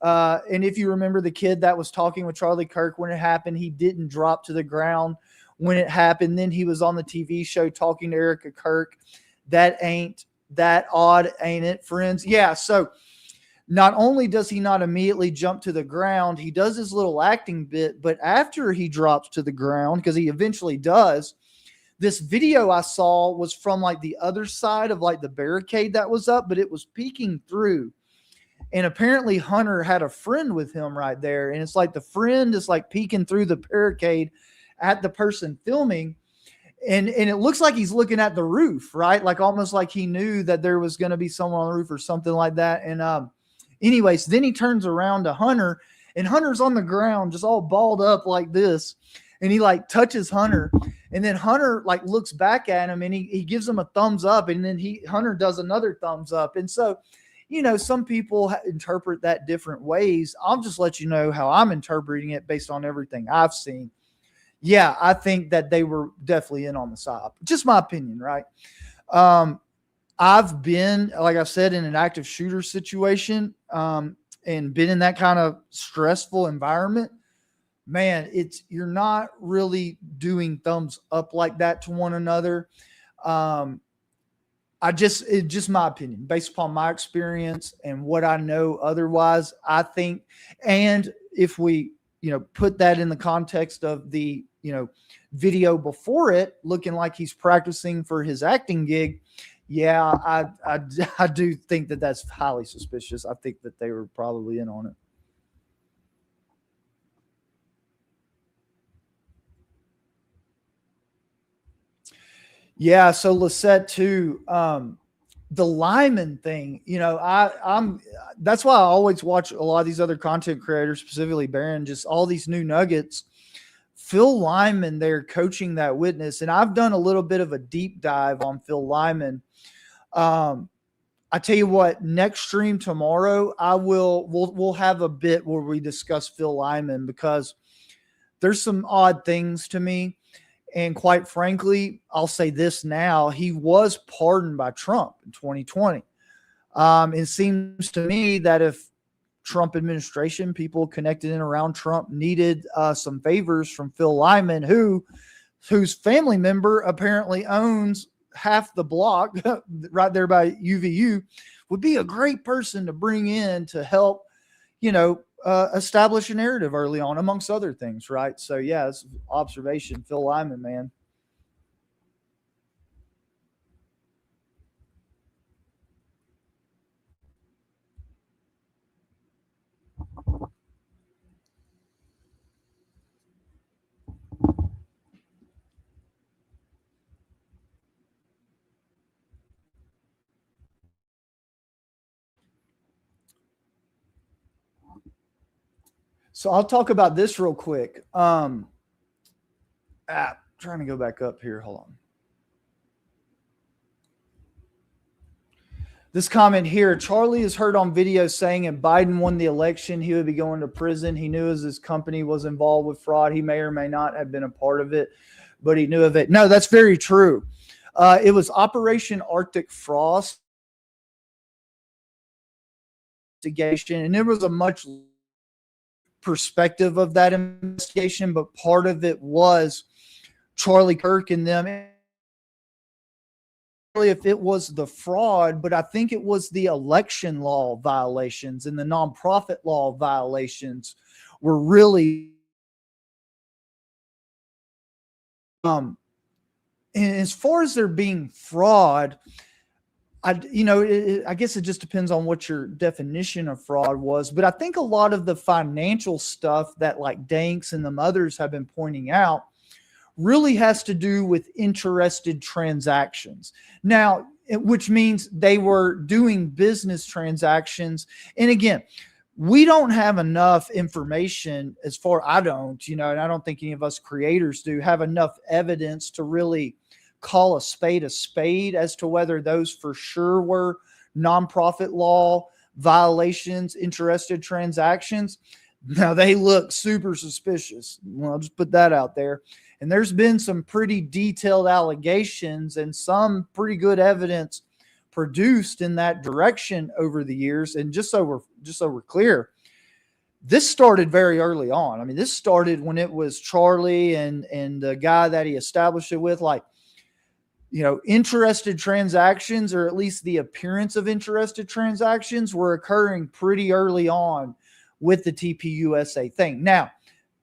and if you remember the kid that was talking with Charlie Kirk when it happened, he didn't drop to the ground when it happened. Then he was on the TV show talking to Erica Kirk. That ain't that odd, ain't it, friends? Yeah, so not only does he not immediately jump to the ground, he does his little acting bit, but after he drops to the ground, because he eventually does, this video I saw was from like the other side of like the barricade that was up, but it was peeking through. And apparently Hunter had a friend with him right there. And it's like the friend is like peeking through the barricade at the person filming. And it looks like he's looking at the roof, right? Like almost like he knew that there was going to be someone on the roof or something like that. And anyways, then he turns around to Hunter, and Hunter's on the ground just all balled up like this. And he like touches Hunter. And then Hunter like looks back at him, and he gives him a thumbs up. And then Hunter does another thumbs up. And so, some people interpret that different ways. I'll just let you know how I'm interpreting it based on everything I've seen. Yeah, I think that they were definitely in on the side. Just my opinion, right? I've been, like I said, in an active shooter situation and been in that kind of stressful environment. Man, you're not really doing thumbs up like that to one another. It's just my opinion based upon my experience and what I know. Otherwise, I think, and if we, put that in the context of the, video before it, looking like he's practicing for his acting gig. Yeah, I do think that that's highly suspicious. I think that they were probably in on it. Yeah, so Lisette too, the Lyman thing, that's why I always watch a lot of these other content creators, specifically Barron, just all these new nuggets. Phil Lyman there coaching that witness, and I've done a little bit of a deep dive on Phil Lyman. I tell you what, next stream tomorrow, we'll have a bit where we discuss Phil Lyman, because there's some odd things to me. And quite frankly, I'll say this now, he was pardoned by Trump in 2020. It seems to me that if Trump administration, people connected in around Trump needed some favors from Phil Lyman, whose family member apparently owns half the block right there by UVU, would be a great person to bring in to help, establish a narrative early on, amongst other things, right? So yeah, it's observation. Phil Lyman, man. So I'll talk about this real quick. Trying to go back up here. Hold on. This comment here, Charlie is heard on video saying if Biden won the election, he would be going to prison. He knew as his company was involved with fraud. He may or may not have been a part of it, but he knew of it. No, that's very true. It was Operation Arctic Frost investigation, and there was a much perspective of that investigation, but part of it was Charlie Kirk and them. If it was the fraud, but I think it was the election law violations and the nonprofit law violations were really and as far as there being fraud, I guess it just depends on what your definition of fraud was. But I think a lot of the financial stuff that like Danks and them others have been pointing out really has to do with interested transactions. Now, which means they were doing business transactions. And again, we don't have enough information I don't, and I don't think any of us creators do have enough evidence to really call a spade as to whether those for sure were nonprofit law violations, interested transactions. Now they look super suspicious. Well, I'll just put that out there. And there's been some pretty detailed allegations and some pretty good evidence produced in that direction over the years. And just so we're clear, this started very early on. I mean, this started when it was Charlie and the guy that he established it with, interested transactions, or at least the appearance of interested transactions, were occurring pretty early on with the TPUSA thing. Now,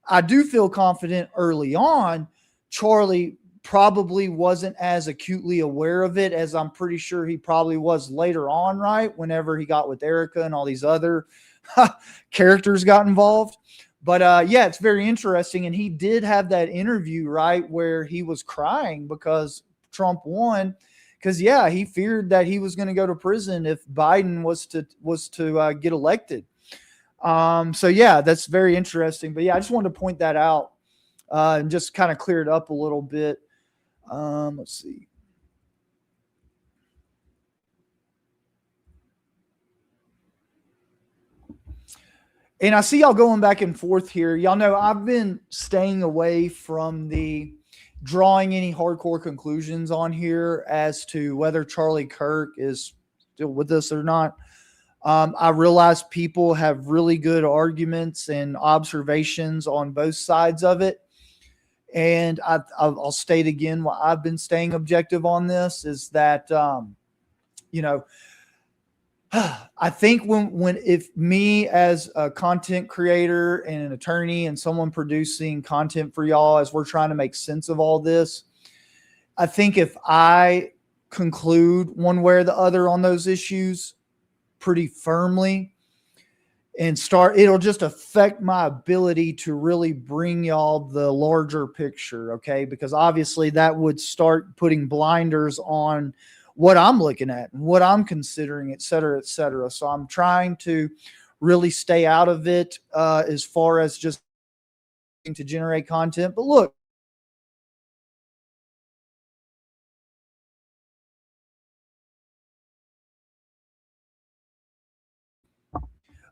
I do feel confident early on, Charlie probably wasn't as acutely aware of it as I'm pretty sure he probably was later on, right? Whenever he got with Erica and all these other characters got involved. But yeah, it's very interesting. And he did have that interview, right, where he was crying because Trump won, because he feared that he was going to go to prison if Biden was to get elected. So yeah, that's very interesting. But yeah, I just wanted to point that out and just kind of clear it up a little bit. Let's see. And I see y'all going back and forth here. Y'all know I've been staying away from the drawing any hardcore conclusions on here as to whether Charlie Kirk is still with us or not. I realize people have really good arguments and observations on both sides of it. And I'll state again why I've been staying objective on this is that, I think if me as a content creator and an attorney and someone producing content for y'all, as we're trying to make sense of all this, I think if I conclude one way or the other on those issues pretty firmly and it'll just affect my ability to really bring y'all the larger picture. Okay. Because obviously that would start putting blinders on what I'm looking at and what I'm considering, et cetera, et cetera. So I'm trying to really stay out of it as far as just to generate content. But look,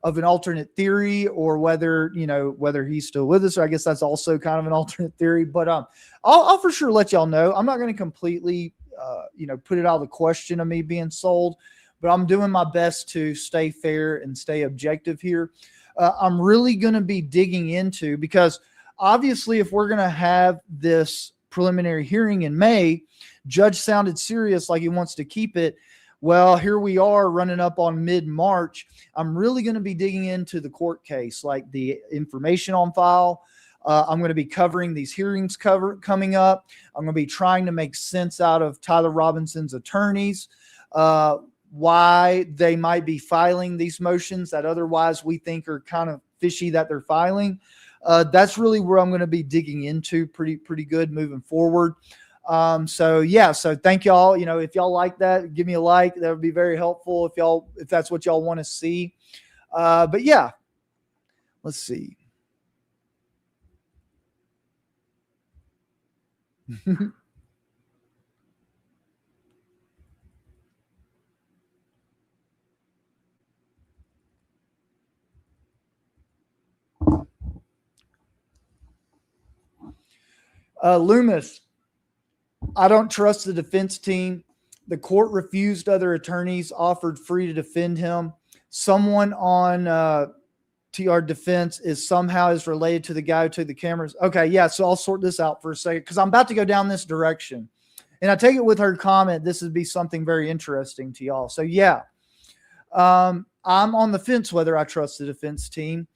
of an alternate theory, or whether he's still with us, or I guess that's also kind of an alternate theory. But I'll for sure let y'all know. I'm not going to completely put it out of the question of me being sold, but I'm doing my best to stay fair and stay objective here. I'm really going to be digging into, because obviously if we're going to have this preliminary hearing in May, judge sounded serious, like he wants to keep it. Well, here we are running up on mid-March. I'm really going to be digging into the court case, like the information on file. I'm going to be covering these hearings coming up. I'm going to be trying to make sense out of Tyler Robinson's attorneys, why they might be filing these motions that otherwise we think are kind of fishy that they're filing. That's really where I'm going to be digging into pretty good moving forward. So thank y'all. If y'all like that, give me a like. That would be very helpful if that's what y'all want to see. But yeah, let's see. Loomis, I don't trust the defense team. The court refused other attorneys, offered free to defend him. Someone on TR defense is related to the guy who took the cameras. Okay, yeah, so I'll sort this out for a second, because I'm about to go down this direction. And I take it with her comment, this would be something very interesting to y'all. So yeah, I'm on the fence whether I trust the defense team.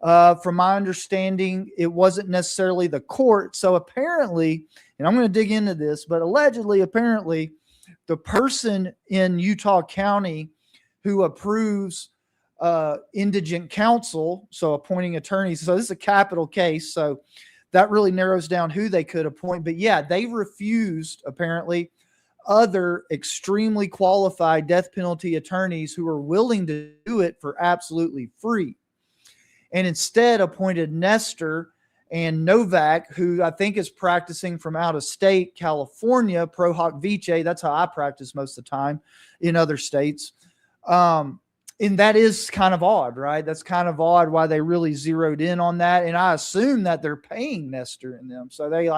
From my understanding, it wasn't necessarily the court. So apparently, and I'm going to dig into this, but apparently, the person in Utah County who approves indigent counsel, so appointing attorneys. So this is a capital case, so that really narrows down who they could appoint. But yeah, they refused, apparently, other extremely qualified death penalty attorneys who are willing to do it for absolutely free, and instead appointed Nestor and Novak, who I think is practicing from out of state, California, pro hoc vice. That's how I practice most of the time in other states. And that is kind of odd, right? That's kind of odd why they really zeroed in on that. And I assume that they're paying Nestor and them. So they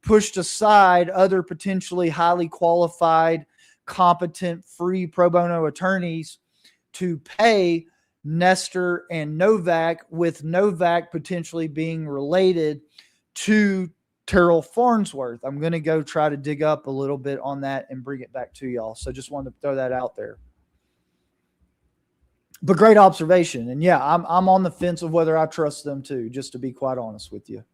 pushed aside other potentially highly qualified, competent, free pro bono attorneys to pay Nestor and Novak, with Novak potentially being related to Terrell Farnsworth. I'm going to go try to dig up a little bit on that and bring it back to y'all. So just wanted to throw that out there. But great observation. And yeah, I'm on the fence of whether I trust them too, just to be quite honest with you.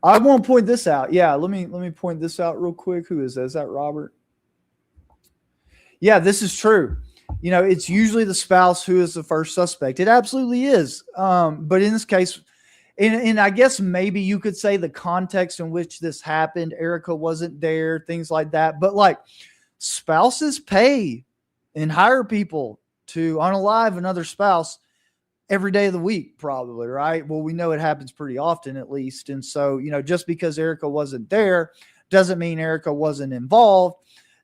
I want to point this out. Yeah, let me point this out real quick. Who is that? Is that Robert? Yeah, this is true. It's usually the spouse who is the first suspect. It absolutely is. But in this case, and I guess maybe you could say the context in which this happened, Erica wasn't there, things like that. But spouses pay and hire people to unalive another spouse every day of the week, probably, right? Well, we know it happens pretty often, at least. And so, just because Erica wasn't there doesn't mean Erica wasn't involved.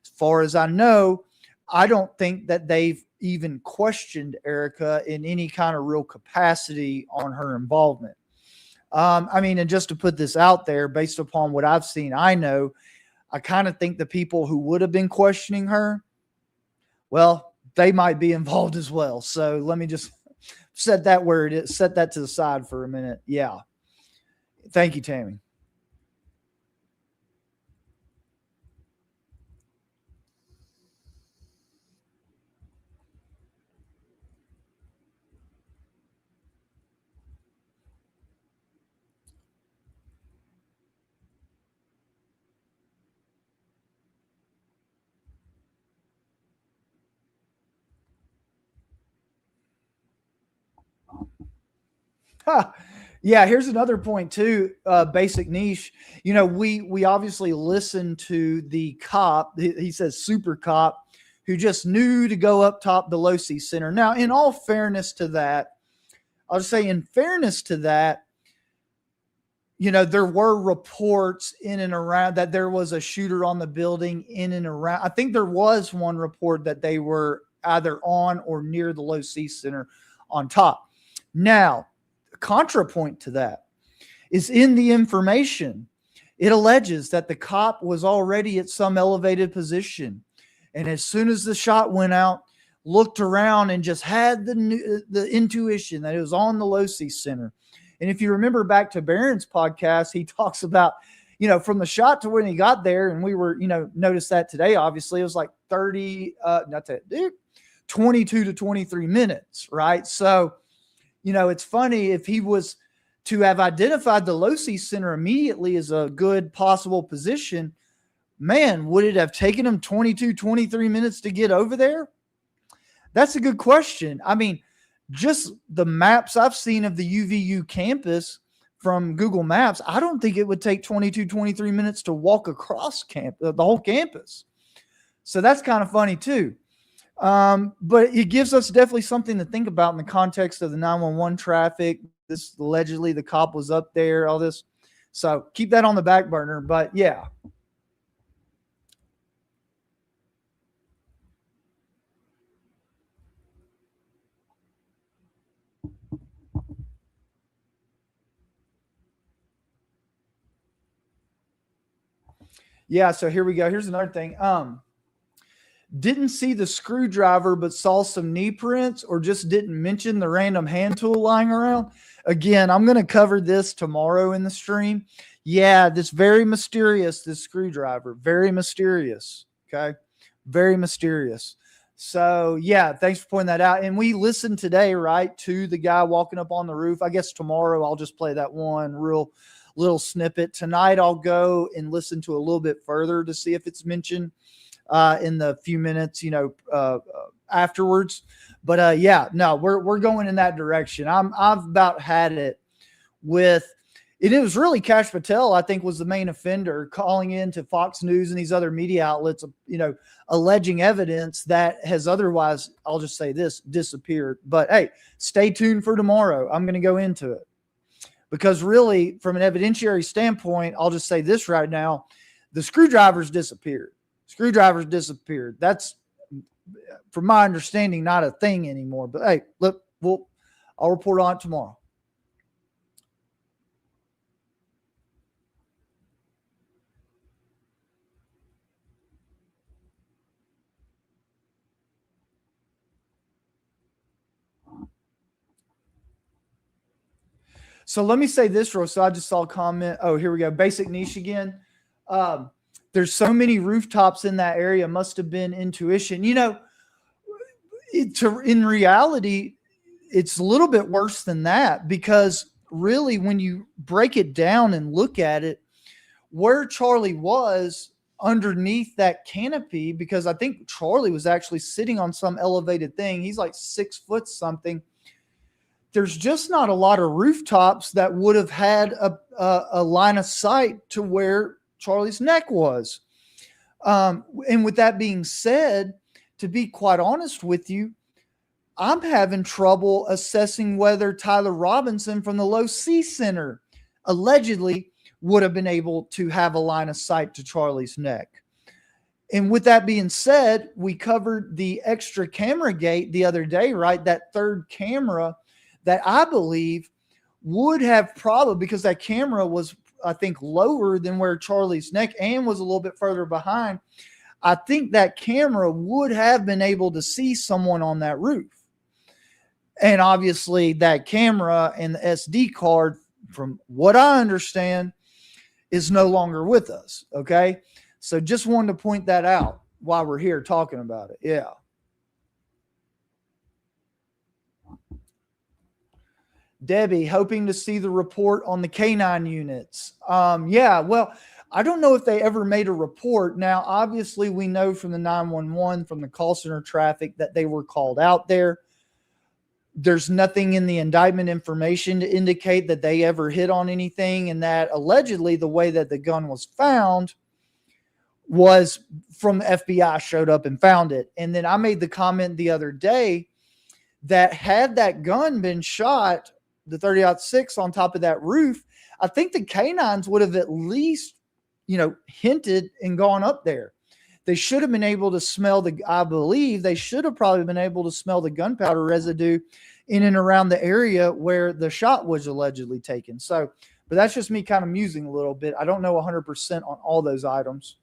As far as I know, I don't think that they've even questioned Erica in any kind of real capacity on her involvement. And just to put this out there, based upon what I've seen, I kind of think the people who would have been questioning her, well, they might be involved as well. So let me just set that where it is, set that to the side for a minute. Yeah. Thank you, Tammy. Yeah, here's another point too. Basic niche. We obviously listened to the cop. He says super cop who just knew to go up top the Losi Center. Now, in all fairness to that, I'll just say in fairness to that, there were reports in and around that there was a shooter on the building in and around. I think there was one report that they were either on or near the Losi Center on top. Now, contrapoint to that is in the information. It alleges that the cop was already at some elevated position. And as soon as the shot went out, looked around and just had the intuition that it was on the Losi Center. And if you remember back to Barron's podcast, he talks about, from the shot to when he got there, and we were, noticed that today, obviously, it was like 22 to 23 minutes, right? So, it's funny, if he was to have identified the Losi Center immediately as a good possible position, man, would it have taken him 22, 23 minutes to get over there? That's a good question. I mean, just the maps I've seen of the UVU campus from Google Maps, I don't think it would take 22, 23 minutes to walk across the whole campus. So that's kind of funny too. But it gives us definitely something to think about in the context of the 911 traffic. This allegedly the cop was up there, all this. So keep that on the back burner. But yeah. Yeah, so here we go. Here's another thing. Didn't see the screwdriver, but saw some knee prints, or just didn't mention the random hand tool lying around. Again, I'm going to cover this tomorrow in the stream. Yeah, this very mysterious, this screwdriver, very mysterious. Okay. Very mysterious. So yeah, thanks for pointing that out. And we listened today, right, to the guy walking up on the roof. I guess tomorrow I'll just play that one real little snippet. Tonight I'll go and listen to a little bit further to see if it's mentioned in the few minutes, afterwards. But yeah, no, we're going in that direction. I've about had it with, and it was really Kash Patel, I think, was the main offender, calling in to Fox News and these other media outlets, alleging evidence that has otherwise, I'll just say this, disappeared. But hey, stay tuned for tomorrow. I'm going to go into it. Because really, from an evidentiary standpoint, I'll just say this right now, the screwdriver's disappeared. Screwdriver's disappeared. That's, from my understanding, not a thing anymore. But hey, look, I'll report on it tomorrow. So let me say this, so I just saw a comment. Oh, here we go. Basic niche again. There's so many rooftops in that area. Must have been intuition. In reality, it's a little bit worse than that, because really, when you break it down and look at it, where Charlie was underneath that canopy, because I think Charlie was actually sitting on some elevated thing. He's like 6 foot something. There's just not a lot of rooftops that would have had a line of sight to where Charlie's neck was. And with that being said, to be quite honest with you, I'm having trouble assessing whether Tyler Robinson from the Losi Center allegedly would have been able to have a line of sight to Charlie's neck. And with that being said, we covered the extra camera gate the other day, right? That third camera that I believe would have probably, because that camera was, I think, lower than where Charlie's neck and was a little bit further behind. I think that camera would have been able to see someone on that roof. And obviously that camera and the SD card, from what I understand, is no longer with us. Okay. So just wanted to point that out while we're here talking about it. Yeah. Debbie, hoping to see the report on the K9 units. Yeah, well, I don't know if they ever made a report. Now, obviously, we know from the 911, from the call center traffic, that they were called out there. There's nothing in the indictment information to indicate that they ever hit on anything, and that allegedly the way that the gun was found was from the FBI showed up and found it. And then I made the comment the other day that had that gun been shot, the 30-06 on top of that roof, I think the canines would have at least, hinted and gone up there. They should have been able to smell I believe they should have probably been able to smell the gunpowder residue in and around the area where the shot was allegedly taken. So, but that's just me kind of musing a little bit. I don't know 100% on all those items.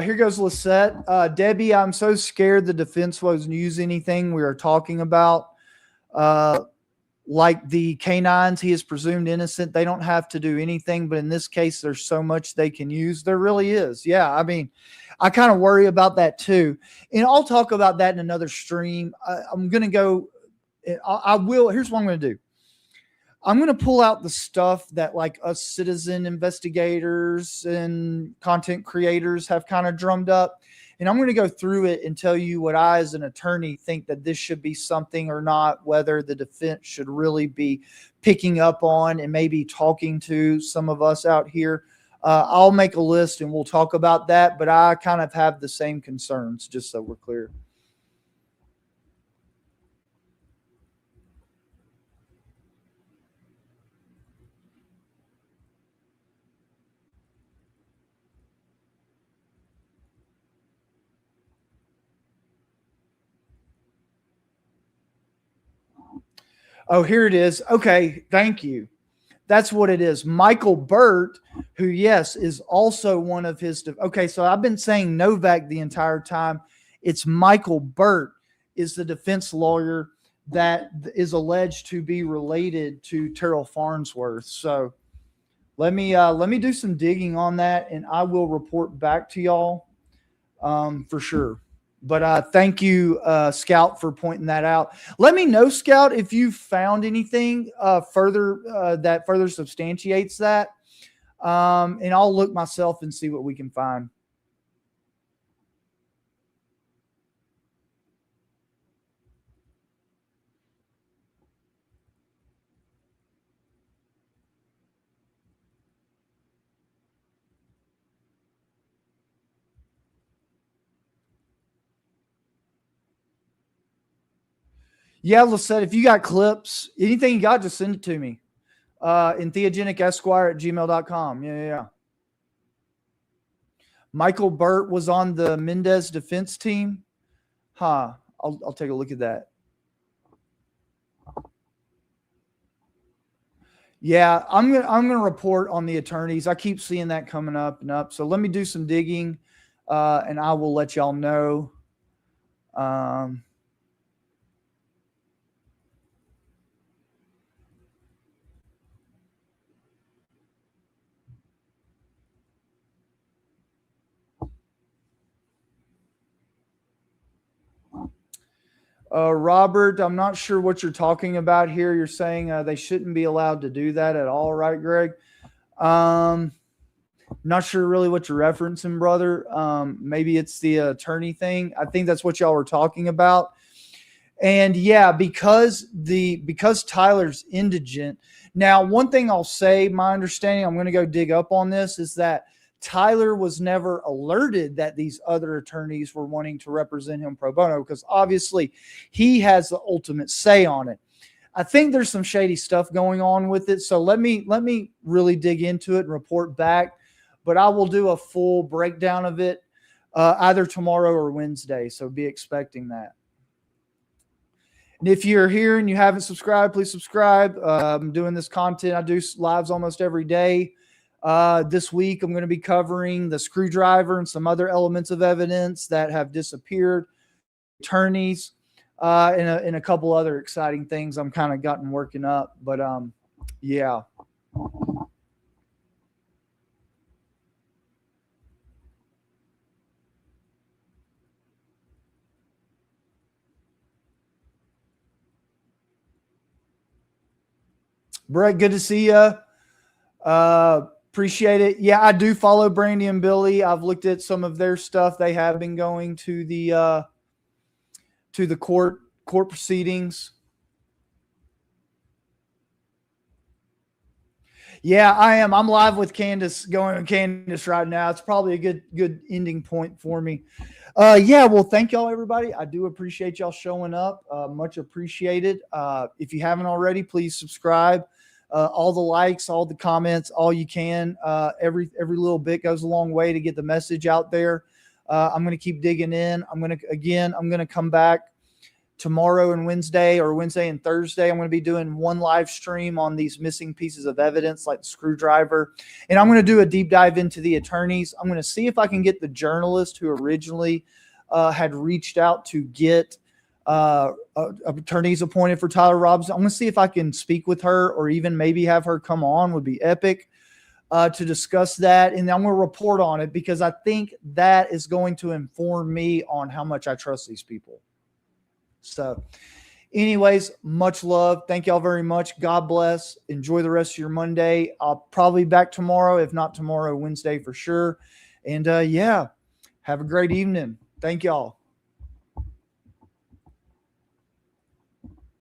Here goes Lisette. Debbie, I'm so scared the defense won't use anything we are talking about. Like the canines, he is presumed innocent. They don't have to do anything, but in this case, there's so much they can use. There really is. Yeah, I mean, I kind of worry about that too. And I'll talk about that in another stream. I'm going to go, I will, here's what I'm going to do. I'm going to pull out the stuff that like us citizen investigators and content creators have kind of drummed up. And I'm going to go through it and tell you what I, as an attorney, think that this should be something or not, whether the defense should really be picking up on and maybe talking to some of us out here. I'll make a list and we'll talk about that, but I kind of have the same concerns, just so we're clear. Oh, here it is. Okay, thank you. That's what it is. Michael Burt, who, yes, is also one of his. Okay, so I've been saying Novak the entire time. It's Michael Burt is the defense lawyer that is alleged to be related to Terrell Farnsworth. So let me do some digging on that, and I will report back to y'all for sure. But thank you, Scout, for pointing that out. Let me know, Scout, if you found anything further that further substantiates that. And I'll look myself and see what we can find. Yeah, Lisette, if you got clips, anything you got, just send it to me. Entheogenic@gmail.com. Yeah. Michael Burt was on the Mendez defense team. I'll take a look at that. Yeah, I'm gonna report on the attorneys. I keep seeing that coming up and up. So let me do some digging, and I will let y'all know. Robert, I'm not sure what you're talking about here. You're saying they shouldn't be allowed to do that at all, right, Greg? Not sure really what you're referencing, brother. Maybe it's the attorney thing. I think that's what y'all were talking about. And yeah, because Tyler's indigent. Now, one thing I'll say, my understanding, I'm going to go dig up on this, is that Tyler was never alerted that these other attorneys were wanting to represent him pro bono, because obviously he has the ultimate say on it. I think there's some shady stuff going on with it. So let me really dig into it and report back, but I will do a full breakdown of it either tomorrow or Wednesday. So be expecting that. And if you're here and you haven't subscribed, please subscribe. I'm doing this content. I do lives almost every day. This week, I'm going to be covering the screwdriver and some other elements of evidence that have disappeared, attorneys, and a couple other exciting things I'm kind of gotten working up. But yeah. Brett, good to see you. Appreciate it. Yeah, I do follow Brandy and Billy. I've looked at some of their stuff. They have been going to the court proceedings. Yeah, I am. I'm live with Candace, going to Candace right now. It's probably a good ending point for me. Yeah, well, thank y'all, everybody. I do appreciate y'all showing up. Much appreciated. If you haven't already, please subscribe. All the likes, all the comments, all you can. Every little bit goes a long way to get the message out there. I'm going to keep digging in. I'm going to come back tomorrow and Wednesday and Thursday. I'm going to be doing one live stream on these missing pieces of evidence like the screwdriver. And I'm going to do a deep dive into the attorneys. I'm going to see if I can get the journalist who originally had reached out to get attorneys appointed for Tyler Robinson. I'm going to see if I can speak with her or even maybe have her come on. Would be epic to discuss that. And I'm going to report on it because I think that is going to inform me on how much I trust these people. So anyways, much love. Thank y'all very much. God bless. Enjoy the rest of your Monday. I'll probably be back tomorrow. If not tomorrow, Wednesday for sure. And yeah, have a great evening. Thank y'all.